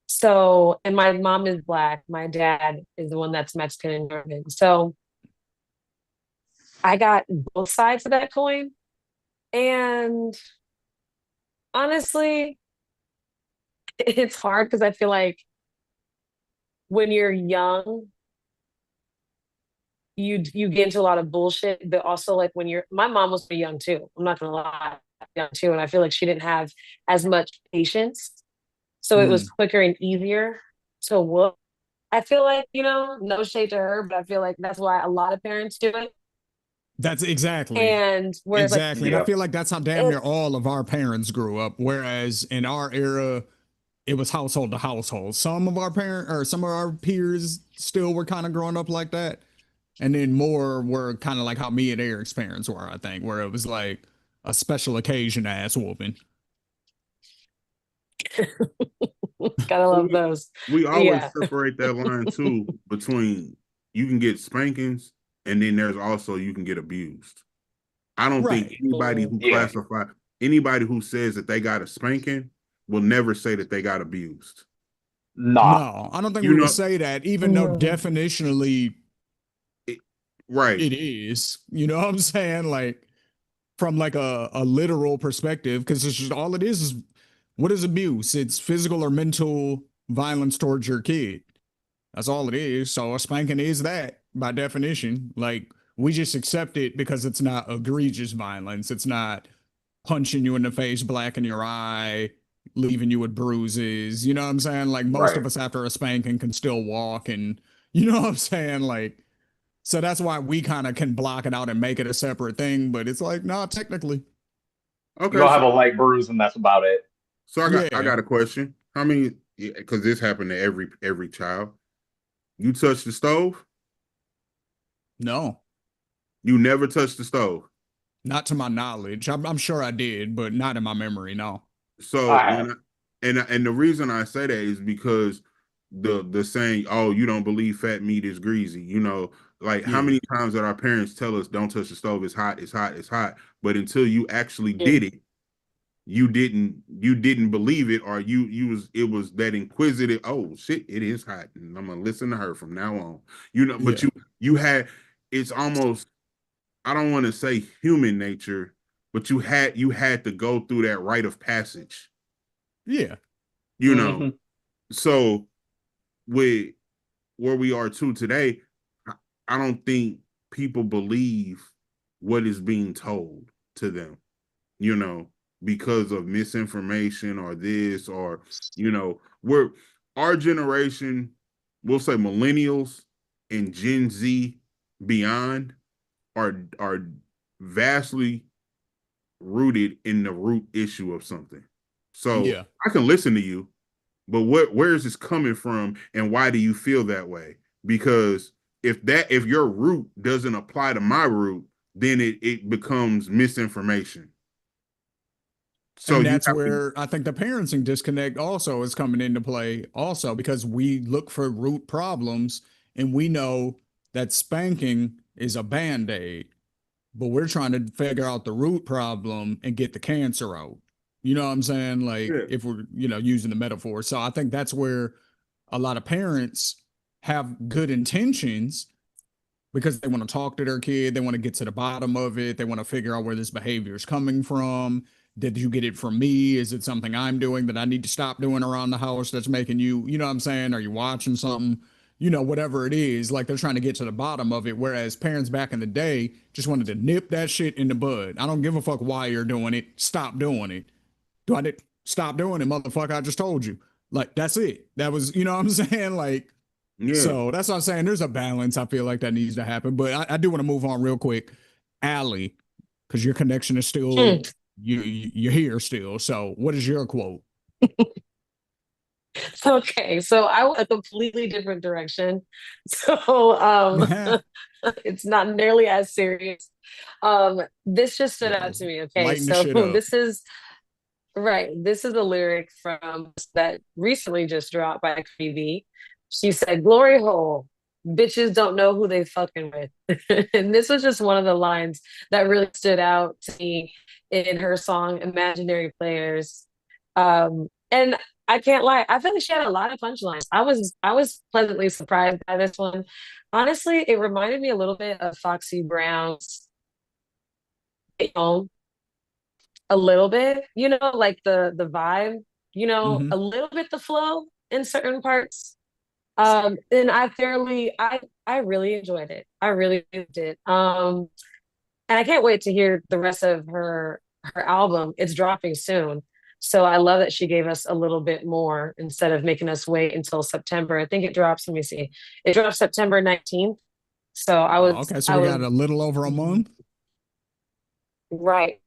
So, and my mom is Black, my dad is the one that's Mexican and German. So I got both sides of that coin. And honestly, it's hard because I feel like when you're young, you get into a lot of bullshit. But also like my mom was pretty young too. I'm not gonna lie, young too. And I feel like she didn't have as much patience. So it was quicker and easier to whoop. I feel like, no shade to her, but I feel like that's why a lot of parents do it. That's exactly. And whereas exactly. like, And I feel like that's how damn near all of our parents grew up. Whereas in our era, it was household to household. Some of our peers still were kind of growing up like that. And then more were kind of like how me and Eric's parents were, I think, where it was like a special occasion ass whooping. gotta love those. We always Yeah. separate that line too between you can get spankings and then there's also you can get abused. I don't think Right. anybody who says that they got a spanking will never say that they got abused. Nah. No, I don't think You we know- would say that, even though No. definitionally Right. it is. You know what I'm saying? Like from like a literal perspective, because it's just all it is what is abuse? It's physical or mental violence towards your kid. That's all it is. So a spanking is that by definition. Like We just accept it because it's not egregious violence. It's not punching you in the face, blacking your eye, leaving you with bruises. You know what I'm saying? Like most Right. of us after a spanking can still walk and you know what I'm saying? Like, so that's why we kind of can block it out and make it a separate thing. But it's like, nah, technically. You'll Okay, have a light bruise and that's about it. so I Yeah. got a question. How many? Because this happened to every child. You touch the stove? No. You never touched the stove. Not to my knowledge. I'm sure I did, but not in my memory. No. So I have. and the reason I say that is because the saying, "Oh, you don't believe fat meat is greasy." You know, like how Yeah. many times did our parents tell us, "Don't touch the stove. It's hot. It's hot. It's hot." But until you actually Mm. did it, you didn't believe it, or you was it was that inquisitive. Oh shit, it is hot, and I'm gonna listen to her from now on. You know, but Yeah. you had it's almost I don't want to say human nature, but you had to go through that rite of passage, Yeah. you know. Hmm. So with where we are to today, I don't think people believe what is being told to them, you know, because of misinformation or this or we're our generation, we'll say millennials and Gen Z beyond are vastly rooted in the root issue of something. So Yeah. I can listen to you, but where is this coming from and why do you feel that way? Because if your root doesn't apply to my root, then it becomes misinformation. So And you that's have to where I think the parenting disconnect also is coming into play, also, because we look for root problems and we know that spanking is a band aid, but we're trying to figure out the root problem and get the cancer out. You know what I'm saying? Like, yeah, if we're, using the metaphor. So I think that's where a lot of parents have good intentions because they want to talk to their kid, they want to get to the bottom of it, they want to figure out where this behavior is coming from. Did you get it from me? Is it something I'm doing that I need to stop doing around the house that's making you, you know what I'm saying? Are you watching something? Whatever it is, like they're trying to get to the bottom of it. Whereas parents back in the day just wanted to nip that shit in the bud. I don't give a fuck why you're doing it. Stop doing it. Do I need stop doing it, motherfucker? I just told you. Like, that's it. That was, you know what I'm saying? Like, yeah. so that's what I'm saying. There's a balance I feel like that needs to happen. But I do want to move on real quick. Allie, because your connection is still Hmm. you're here still. So what is your quote? Okay, so I went a completely different direction. So it's not nearly as serious. This just stood out Yo, to me. Okay, lighten the so shit up. this is right. This is a lyric from that recently just dropped by QB. She said, "Glory hole, bitches don't know who they fucking with." And this was just one of the lines that really stood out to me in her song "Imaginary Players." And I can't lie, I feel like she had a lot of punchlines. I was pleasantly surprised by this one. Honestly, it reminded me a little bit of Foxy Brown's Home a little bit, like the vibe, Hmm. a little bit the flow in certain parts. And I really enjoyed it. I really did. And I can't wait to hear the rest of her album. It's dropping soon. So I love that she gave us a little bit more instead of making us wait until September. I think it drops, let me see. It drops September 19th. So Oh, okay. So I we got was a little over a month. right,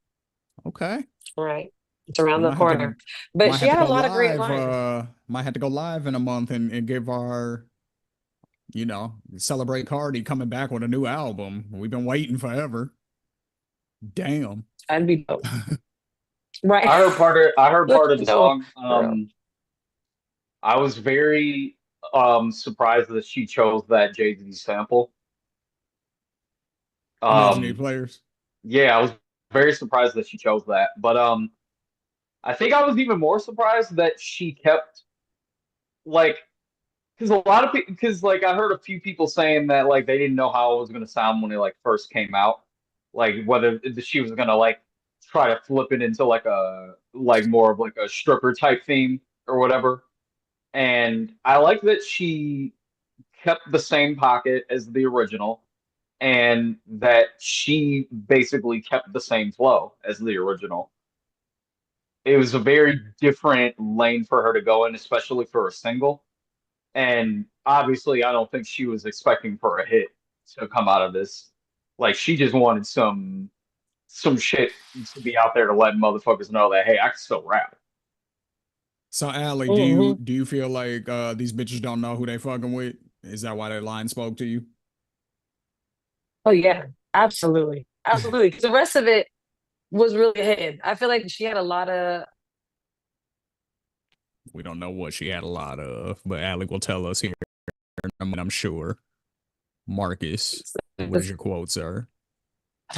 Okay. right. It's around We the might have corner. to But might she have to had a go lot of great live. lines. Might have to go live in a month and give our, celebrate Cardi coming back with a new album. We've been waiting forever. Damn. That'd be dope. Right. I heard part of the No, song. for real. I was very surprised that she chose that Jay-Z sample. Imaginary Um players. yeah, I was very surprised that she chose that. But I think I was even more surprised that she kept like because a lot of people because like I heard a few people saying that like they didn't know how it was gonna sound when it like first came out. Like whether she was gonna like try to flip it into like a like more of like a stripper type theme or whatever. And I like that she kept the same pocket as the original. and that she basically kept the same flow as the original. It was a very different lane for her to go in, especially for a single. And obviously, I don't think she was expecting for a hit to come out of this. Like she just wanted some shit to be out there to let motherfuckers know that hey, I can still rap. So, Allie, do you Hmm. do you feel like these bitches don't know who they fucking with? Is that why that line spoke to you? Oh yeah, absolutely, absolutely. Because the rest of it was really hidden. I feel like she had a lot of We don't know what she had a lot of, but Allie will tell us here, I'm sure. Marcus, what is your quote, sir?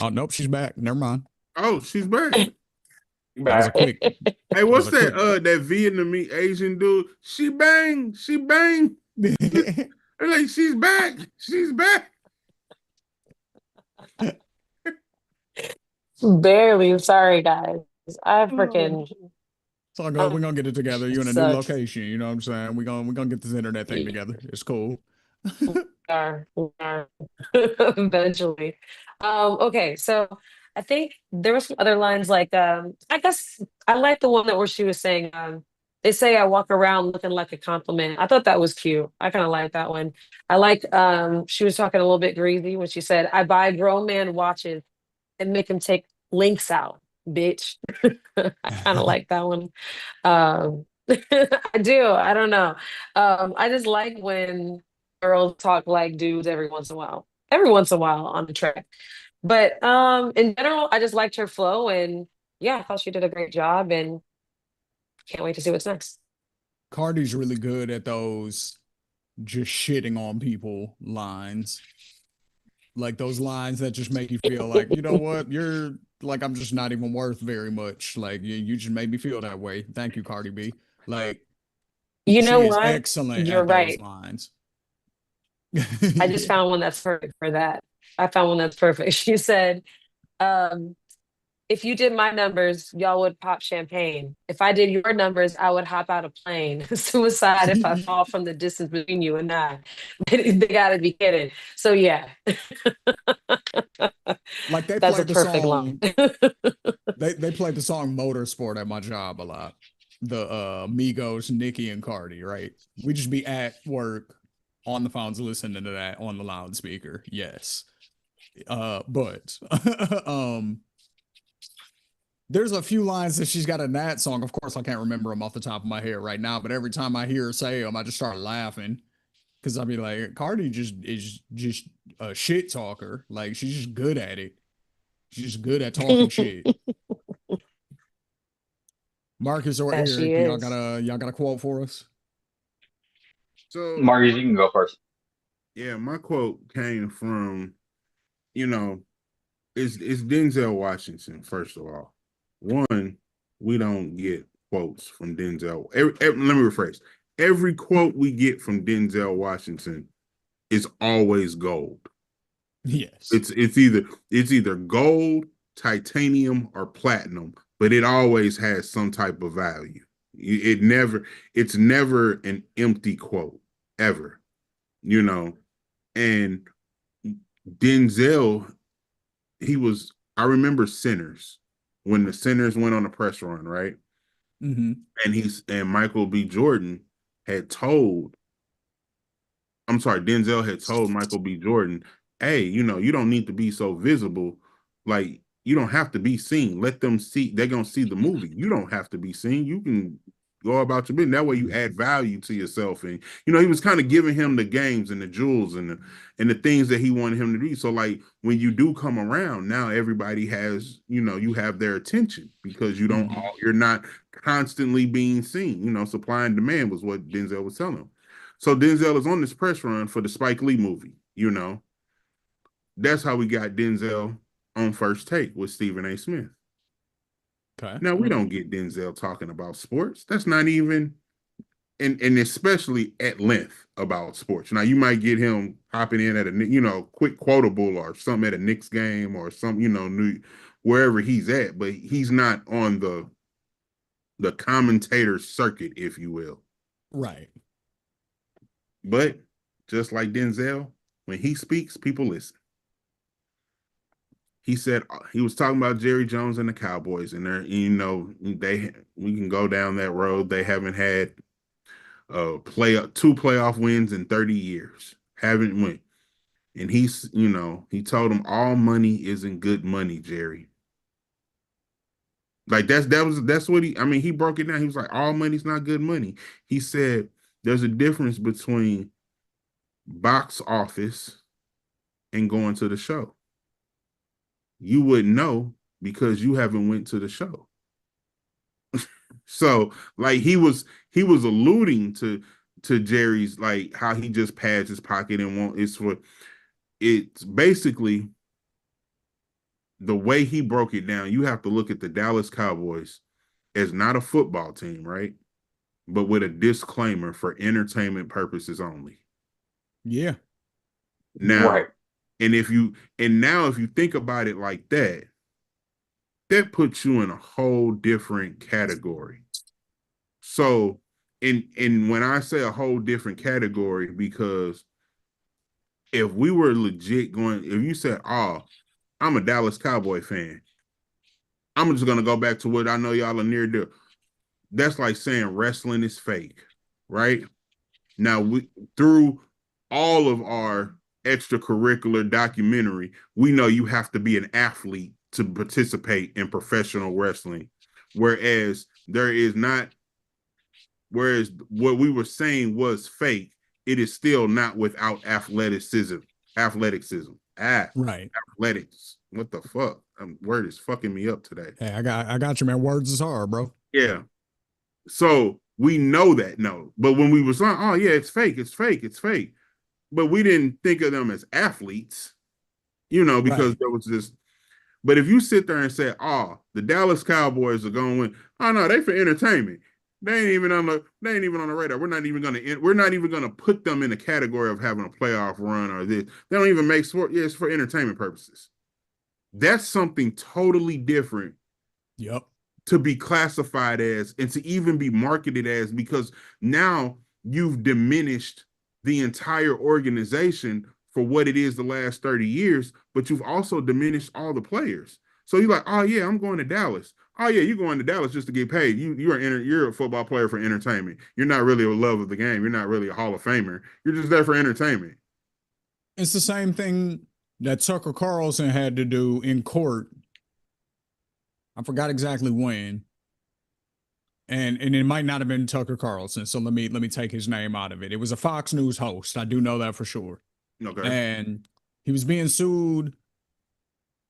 Oh, nope, she's back. Never mind. Oh, she's back. That was a quick. Hey, That was what's a that? quick. That Vietnamese Asian dude. She bang, she bang. They're like, she's back, she's back. barely. Sorry, guys. I Oh. freaking It's all good. We're gonna get it together. You're in a new sucks. location. You know what I'm saying? We're gonna get this internet thing together. It's cool. We are eventually. Okay, so I think there were some other lines like I guess I like the one that where she was saying they say I walk around looking like a compliment. I thought that was cute. I kind of like that one. I like she was talking a little bit greasy when she said I buy grown man watches and make him take links out, bitch. I kind of like that one. I do. I don't know. I just like when girls talk like dudes every once in a while. Every once in a while on the track. But in general, I just liked her flow and yeah, I thought she did a great job and can't wait to see what's next. Cardi's really good at those just shitting on people lines. Like those lines that just make you feel like, you know what, you're like, I'm just not even worth very much. Like you just made me feel that way. Thank you, Cardi B. Like You know she is what? excellent You're at those right. lines. I just Yeah. found one that's perfect for that. I found one that's perfect. She said, um, if you did my numbers, y'all would pop champagne. If I did your numbers, I would hop out a plane. Suicide if I fall from the distance between you and I. They gotta be kidding. So yeah, Like they that's a played the perfect line. song. They played the song Motorsport at my job a lot. The Migos, Nicki, and Cardi, right? We just be at work on the phones listening to that on the loudspeaker. Yes. But um there's a few lines that she's got in that song. Of course, I can't remember them off the top of my head right now, but every time I hear her say them, I just start laughing because I'll be like, Cardi just is just a shit talker. Like she's just good at it. She's just good at talking shit. Marcus or That she Eric, is. y'all got a quote for us? So Marcus, you can go first. yeah, my quote came from, you know, it's Denzel Washington, first of all. One, we don't get quotes from Denzel. Let me rephrase. Every quote we get from Denzel Washington is always gold. Yes. It's either gold, titanium, or platinum, but it always has some type of value. It's never an empty quote ever, you know. And Denzel, I remember Sinners when the Sinners went on a press run, right? Mm-hmm. And Michael B. Jordan had told I'm sorry, Denzel had told Michael B. Jordan, hey, you don't need to be so visible. Like, you don't have to be seen. Let them see. They're going to see the movie. You don't have to be seen. You can go about your business. That way you add value to yourself. And, he was kind of giving him the games and the jewels and the things that he wanted him to do. So, like, when you do come around, now everybody has, you have their attention because Mm-hmm. you're not constantly being seen. Supply and demand was what Denzel was telling him. So Denzel is on this press run for the Spike Lee movie. That's how we got Denzel on First Take with Stephen A. Smith. Okay. Now we don't get Denzel talking about sports. That's not even, and especially at length about sports. Now you might get him hopping in at a quick quotable or something at a Knicks game or some wherever he's at, but he's not on the commentator circuit, if you will. Right. But just like Denzel, when he speaks, people listen. he said he was talking about Jerry Jones and the Cowboys, and they're, you know, we can go down that road. They haven't had two playoff wins in 30 years. Haven't went. And he's, you know, he told him all money isn't good money, Jerry. Like that's what he broke it down. He was like, all money's not good money. He said there's a difference between box office and going to the show. You wouldn't know because you haven't went to the show. So like he was alluding to Jerry's, like how he just pads his pocket and won't it's basically the way he broke it down. You have to look at the Dallas Cowboys as not a football team, right? But with a disclaimer for entertainment purposes only. Yeah. Now, Right. now if you think about it like that, that puts you in a whole different category. So, and when I say a whole different category, because if we were legit going, if you said, "Oh, I'm a Dallas Cowboy fan," I'm just gonna go back to what I know y'all are near to. That's like saying wrestling is fake, right? Now we through all of our extracurricular documentary, we know you have to be an athlete to participate in professional wrestling. Whereas there is not, whereas what we were saying was fake, it is still not without athleticism. Athleticism. Right. Athletics. What the fuck? Word is fucking me up today. Hey, I got you, man. Words is hard, bro. Yeah. So we know that, no. But when we was on, oh yeah, it's fake, it's fake, it's fake. But we didn't think of them as athletes, you know, because Right. there was this. But if you sit there and say, oh, the Dallas Cowboys are going to win, oh no, they for entertainment. They ain't even on the radar. We're not even gonna put them in the category of having a playoff run or this. They don't even make sport. Yeah, it's for entertainment purposes. That's something totally different Yep. to be classified as and to even be marketed as, because now you've diminished the entire organization for what it is the last 30 years, but you've also diminished all the players. So you're like, oh yeah, I'm going to Dallas. Oh yeah, you're going to Dallas just to get paid. You're a football player for entertainment. You're not really a love of the game. You're not really a Hall of Famer. You're just there for entertainment. It's the same thing that Tucker Carlson had to do in court. I forgot exactly when. And it might not have been Tucker Carlson. So let me take his name out of it. It was a Fox News host. I do know that for sure. Okay. And he was being sued,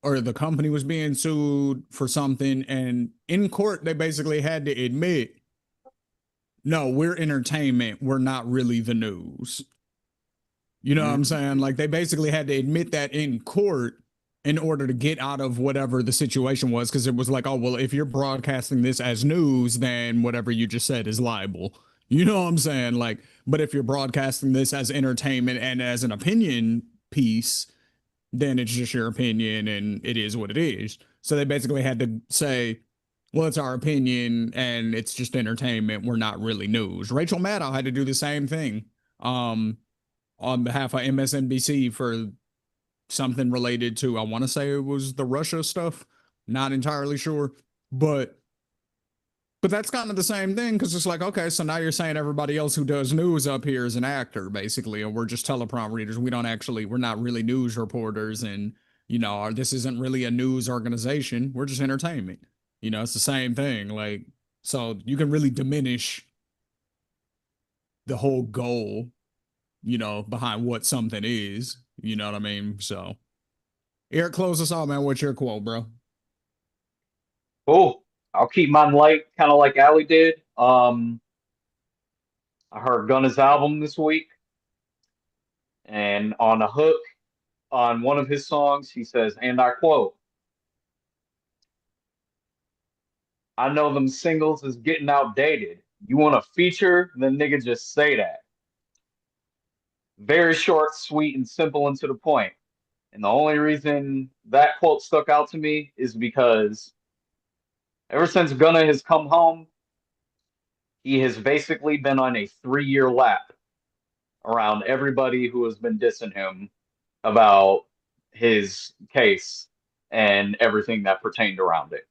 or the company was being sued for something. And in court, they basically had to admit, no, we're entertainment. We're not really the news. You know what I'm saying? Like they basically had to admit that in court in order to get out of whatever the situation was. Cause it was like, oh, well, if you're broadcasting this as news, then whatever you just said is liable. You know what I'm saying? Like, but if you're broadcasting this as entertainment and as an opinion piece, then it's just your opinion and it is what it is. So they basically had to say, well, it's our opinion and it's just entertainment. We're not really news. Rachel Maddow had to do the same thing. On behalf of MSNBC for something related to, I want to say it was the Russia stuff. Not entirely sure, but that's kind of the same thing because it's like, okay, so now you're saying everybody else who does news up here is an actor, basically, and we're just teleprompter readers. We're not really news reporters, and this isn't really a news organization. We're just entertainment. It's the same thing. Like, so you can really diminish the whole goal behind what something is. You know what I mean? So, Eric, close us out, man. What's your quote, bro? Cool. I'll keep mine light, kind of like Allie did. I heard Gunna's album this week, and on a hook on one of his songs, he says, and I quote, I know them singles is getting outdated. You want a feature? Then nigga just say that. Very short, sweet, and simple and to the point. And the only reason that quote stuck out to me is because ever since Gunna has come home, he has basically been on a 3-year lap around everybody who has been dissing him about his case. and everything that pertained around it.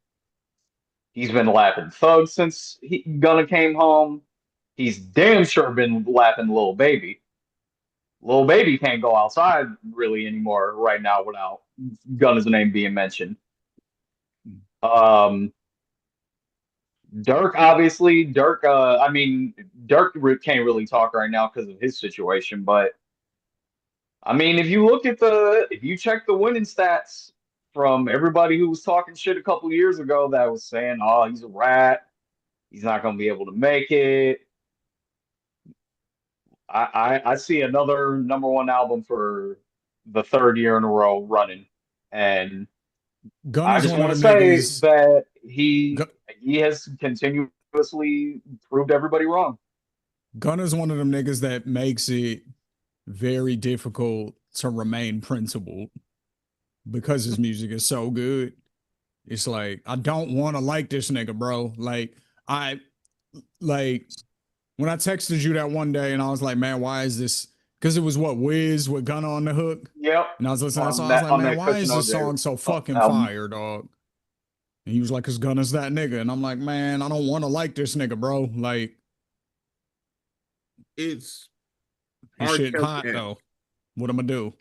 He's been lapping Thug since Gunna came home. He's damn sure been lapping Lil Baby. Lil Baby can't go outside really anymore right now without Gunna's name being mentioned. Um, Dirk, obviously, Dirk. I mean, Dirk can't really talk right now because of his situation. But I mean, if you check the winning stats from everybody who was talking shit a couple years ago, that was saying, "Oh, he's a rat. He's not gonna be able to make it." I see another #1 album for the third year in a row running, and I Gunna's just one want of to them say niggas. that Gu- he has continuously proved everybody wrong. Gunna's one of them niggas that makes it very difficult to remain principled because his music is so good. It's like I don't want to like this nigga, bro. I like when I texted you that one day and I was like, man, why is this? Because it was what Wiz with Gunna on the hook, Yep, and I was listening to that song. I was like, on man, that why Cushion is this OJ song so fucking album. fire, dog? And he was like, cause Gunna's that nigga, and I'm like, man, I don't want to like this nigga, bro. Like It's his R. shit Kelly hot S. though. What am I do?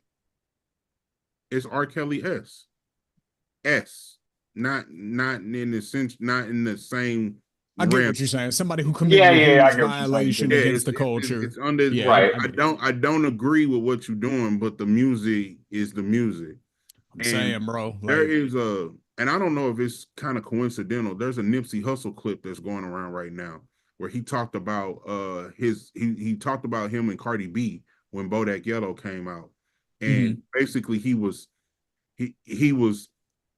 It's R. Kelly S. S. Not in the sense, not in the same I get realm. what you're saying. Somebody who Yeah, committed a yeah, I huge get what you're saying violation too. Yeah, against the culture. it's under. Yeah, Right. I I get it. don't I don't agree with what you're doing, but the music is the music. I'm And saying, bro, there like is and I don't know if it's kind of coincidental. There's a Nipsey Hussle clip that's going around right now where he talked about he talked about him and Cardi B when Bodak Yellow came out, and mhm. basically he was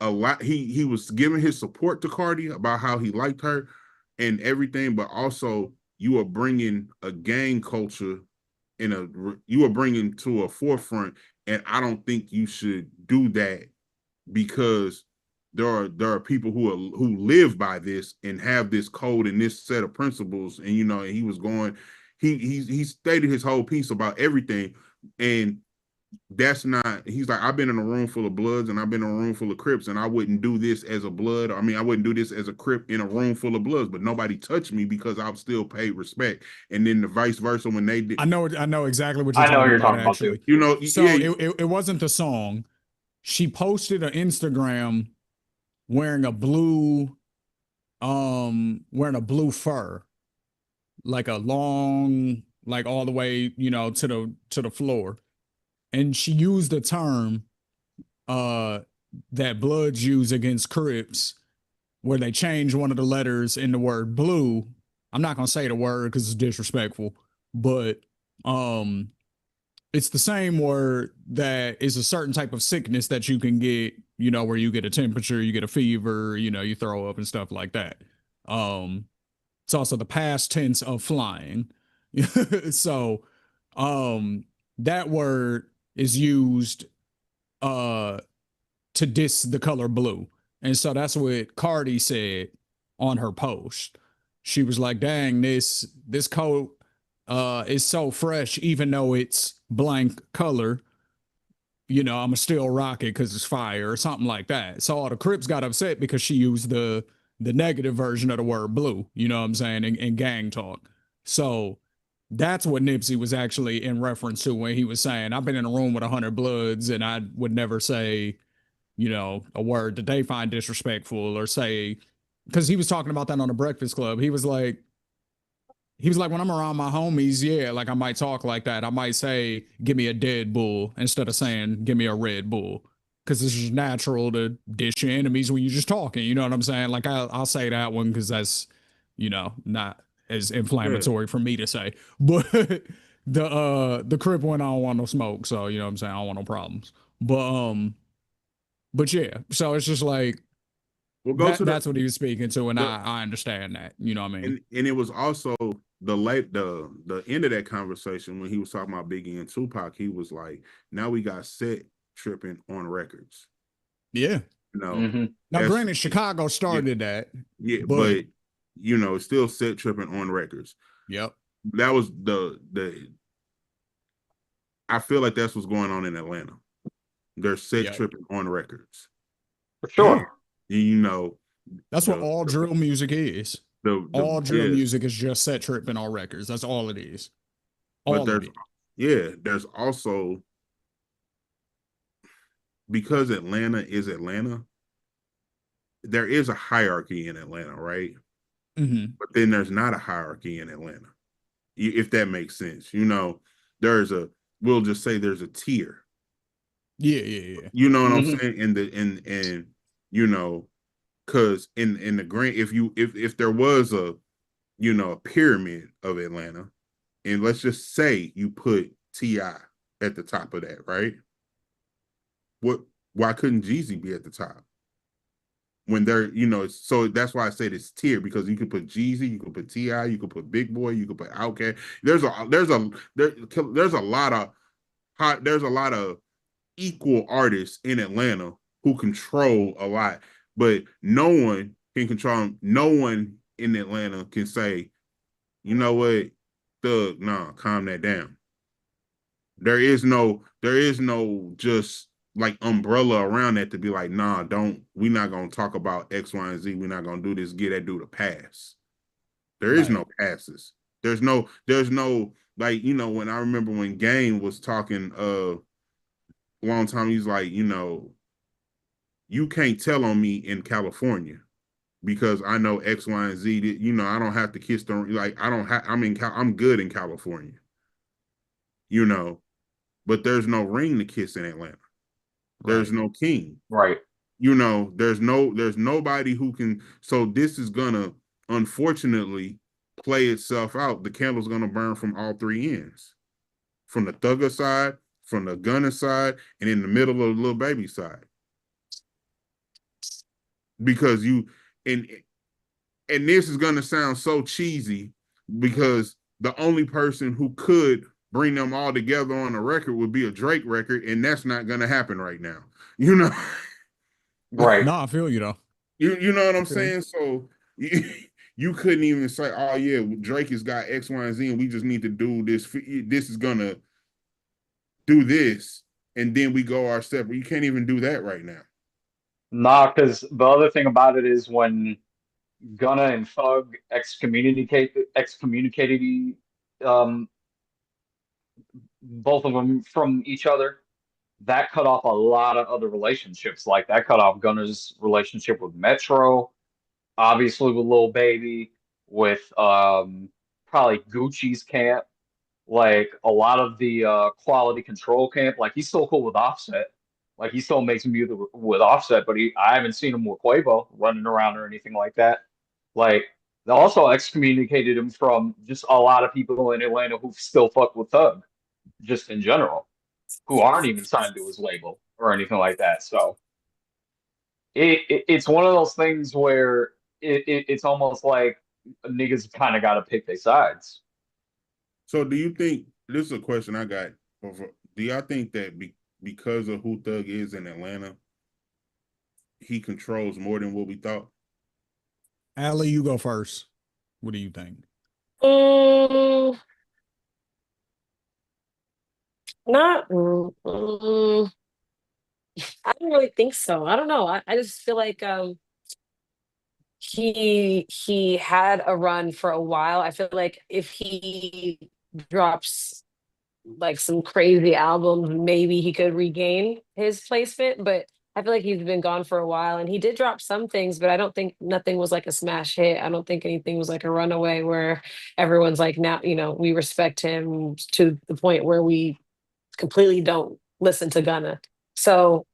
a lot he was giving his support to Cardi about how he liked her and everything, but also you are bringing a gang culture you are bringing to a forefront, and I don't think you should do that because there are people who live by this and have this code and this set of principles, and and he was going he stated his whole piece about everything, and that's not he's like, I've been in a room full of Bloods and I've been in a room full of Crips, and I wouldn't do this as a Blood. I mean, I wouldn't do this as a Crip in a room full of Bloods, but nobody touched me because I've still paid respect. And then the vice versa when they did. I know exactly what you're I know what talking you're about, talking about too. actually. So Yeah. it wasn't the song. She posted an Instagram wearing a blue fur, like a long, like all the way, to the floor. And she used a term uh that Bloods use against Crips where they change one of the letters in the word blue. I'm not gonna say the word because it's disrespectful, but um it's the same word that is a certain type of sickness that you can get, where you get a temperature, you get a fever, you throw up and stuff like that. Um, it's also the past tense of flying. So, um, that word is used uh to diss the color blue. And so that's what Cardi said on her post. She was like, dang, this coat is so fresh, even though it's blank color, I'ma still rock it because it's fire or something like that. So all the Crips got upset because she used the negative version of the word blue, you know what I'm saying, in gang talk. So that's what Nipsey was actually in reference to when he was saying, I've been in a room with 100 Bloods and I would never say, a word that they find disrespectful or say, because he was talking about that on the Breakfast Club. He was like, when I'm around my homies, yeah, like I might talk like that. I might say, give me a dead bull instead of saying, give me a red bull. Because it's just natural to dish your enemies when you're just talking. You know what I'm saying? Like, I'll say that one because that's, not as Yeah. inflammatory for me to say. But the Crip one, I don't want no smoke. So, you know what I'm saying? I don't want no problems. But yeah, so it's just like, We'll go to that's what he was speaking to, and the I understand that. You know what I mean? and it was also the end of that conversation when he was talking about Biggie and Tupac. He was like, now we got Set tripping on records. Yeah. Mm-hmm. Now, granted, Chicago started that. Yeah, but it's still Set tripping on records. Yep. That was the I feel like that's what's going on in Atlanta. They're Set Yep. tripping on records. For sure. You know, That's what the all drill music is. the All drill yeah, music is just set tripping on records. That's all it is. but All of it. there's also, because Atlanta is Atlanta, there is a hierarchy in Atlanta, right? Hmm. But then there's not a hierarchy in Atlanta, if that makes sense. There's a, we'll just say there's a tier. Yeah, yeah, yeah. You know what I'm Hmm. saying? And you know, because in the grand, if there was a pyramid of Atlanta, and let's just say you put T.I. at the top of that, right? What Why couldn't Jeezy be at the top? When so that's why I said it's tier, because you could put Jeezy, you could put T.I., you could put Big Boy, you could put Outkast. There's a lot of there's a lot of equal artists in Atlanta who control a lot, but no one can control them. No one in Atlanta can say, you know what, Thug, nah, calm that down. There is no just like umbrella around that to be like, nah, don't, we're not gonna talk about X, Y, and Z. We're not gonna do this, get that dude a pass. There is Right. no passes. There's no like, when I remember when Game was talking a long time, he's like, you can't tell on me in California because I know X, Y, and Z. I don't have to kiss the, like, I don't have. I'm good in California. You know, but there's no ring to kiss in Atlanta. There's Right. no king. Right. There's nobody who can. So this is gonna, unfortunately, play itself out. The candle's gonna burn from all three ends, from the Thugger side, from the Gunner side, and in the middle of the Little Baby side, because and and this is going to sound so cheesy, because the only person who could bring them all together on a record would be a Drake record, and that's not going to happen right now. You know, Right. No, I feel you though. you know what I I'm feel you. saying? So you couldn't even say, "Oh yeah, Drake has got X, Y, and Z, and we just need to do this. This is gonna do this, and then we go our separate." You can't even do that right now. Nah, because the other thing about it is when Gunna and Thug excommunicated um both of them from each other, that cut off a lot of other relationships. Like that cut off Gunna's relationship with Metro, obviously with Lil Baby, with probably Gucci's camp, like a lot of the quality control camp. Like he's still cool with Offset. Like he still makes music with Offset, but I haven't seen him with Quavo running around or anything like that. Like they also excommunicated him from just a lot of people in Atlanta who still fuck with Thug, just in general, who aren't even signed to his label or anything like that. So it's one of those things where it's almost like niggas kind of got to pick their sides. So do you think, this is a question I got? Do y'all think that because of who Thug is in Atlanta, he controls more than what we thought? Allie, you go first. What do you think? Mm, not. I don't really think so. I don't know. I just feel like he had a run for a while. I feel like if he drops like some crazy albums, maybe he could regain his placement. But I feel like he's been gone for a while, and he did drop some things, but I don't think nothing was like a smash hit. I don't think anything was like a runaway where everyone's like, now, we respect him to the point where we completely don't listen to Gunna. So,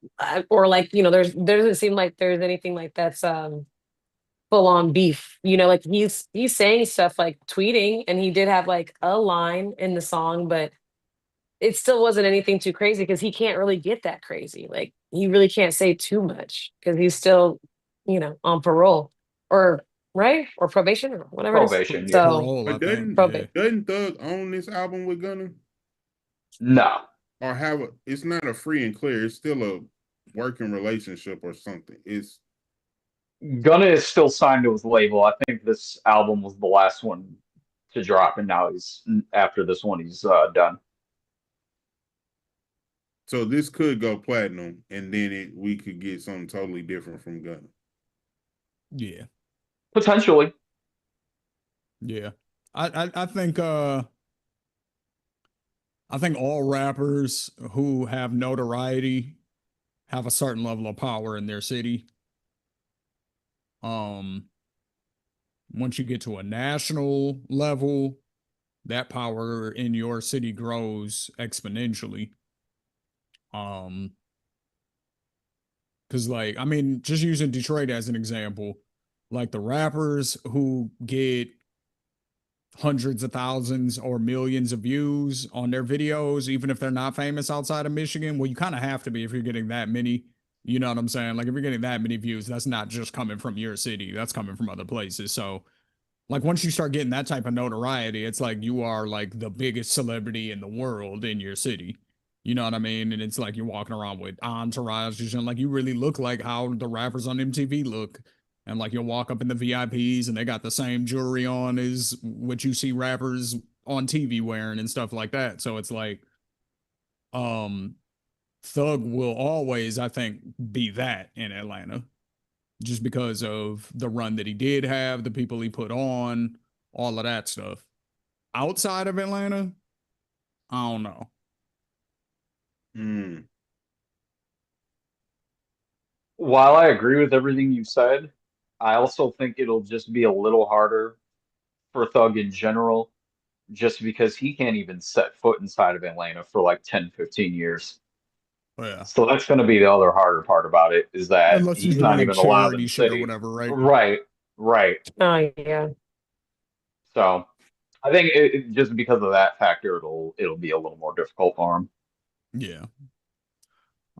or like, there doesn't seem like there's anything like that's full on beef. Like he's saying stuff like tweeting, and he did have like a line in the song, but it still wasn't anything too crazy because he can't really get that crazy. Like he really can't say too much because he's still, on parole or right or probation or whatever it is. Probation, yeah. So Parole, I But think. doesn't Yeah. probate. doesn't Thug own this album with Gunna, No. or have a? It's not a free and clear. It's still a working relationship or something. It's Gunna is still signed to his label. I think this album was the last one to drop, and now he's after this one he's done. So this could go platinum, and then we could get something totally different from Gunna. Yeah. Potentially. Yeah. I think all rappers who have notoriety have a certain level of power in their city. Once you get to a national level, that power in your city grows exponentially. Because like, I mean, just using Detroit as an example, like the rappers who get hundreds of thousands or millions of views on their videos, even if they're not famous outside of Michigan. Well, you kind of have to be if you're getting that many. You know what I'm saying? Like if you're getting that many views, that's not just coming from your city, that's coming from other places. So like once you start getting that type of notoriety, it's like you are like the biggest celebrity in the world in your city. You know what I mean? And it's like you're walking around with entourages and like you really look like how the rappers on MTV look. And like you'll walk up in the VIPs and they got the same jewelry on as what you see rappers on TV wearing and stuff like that. So it's like um Thug will always, I think, be that in Atlanta just because of the run that he did have, the people he put on, all of that stuff. Outside of Atlanta, I don't know. Hmm. While I agree with everything you said, I also think it'll just be a little harder for Thug in general, just because he can't even set foot inside of Atlanta for like 10, 15 years. Yeah. So that's going to be the other harder part about it is that Unless he's he's doing not like even allowed in charity the shit or city. whatever, right? Right, right. Oh yeah. So I think just because of that factor, it'll be a little more difficult for him. Yeah.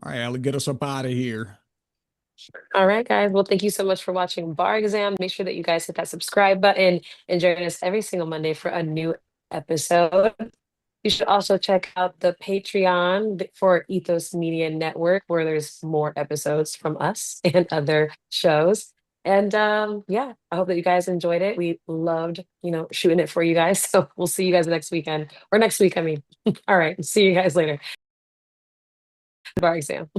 All right, Allie, get us up out of here. All right, guys. Well, thank you so much for watching Bar Exam. Make sure that you guys hit that subscribe button and join us every single Monday for a new episode. You should also check out the Patreon for Ethos Media Network, where there's more episodes from us and other shows. And yeah, I hope that you guys enjoyed it. We loved, shooting it for you guys. So we'll see you guys next weekend or next week. I mean, all right. See you guys later. Bar Exam.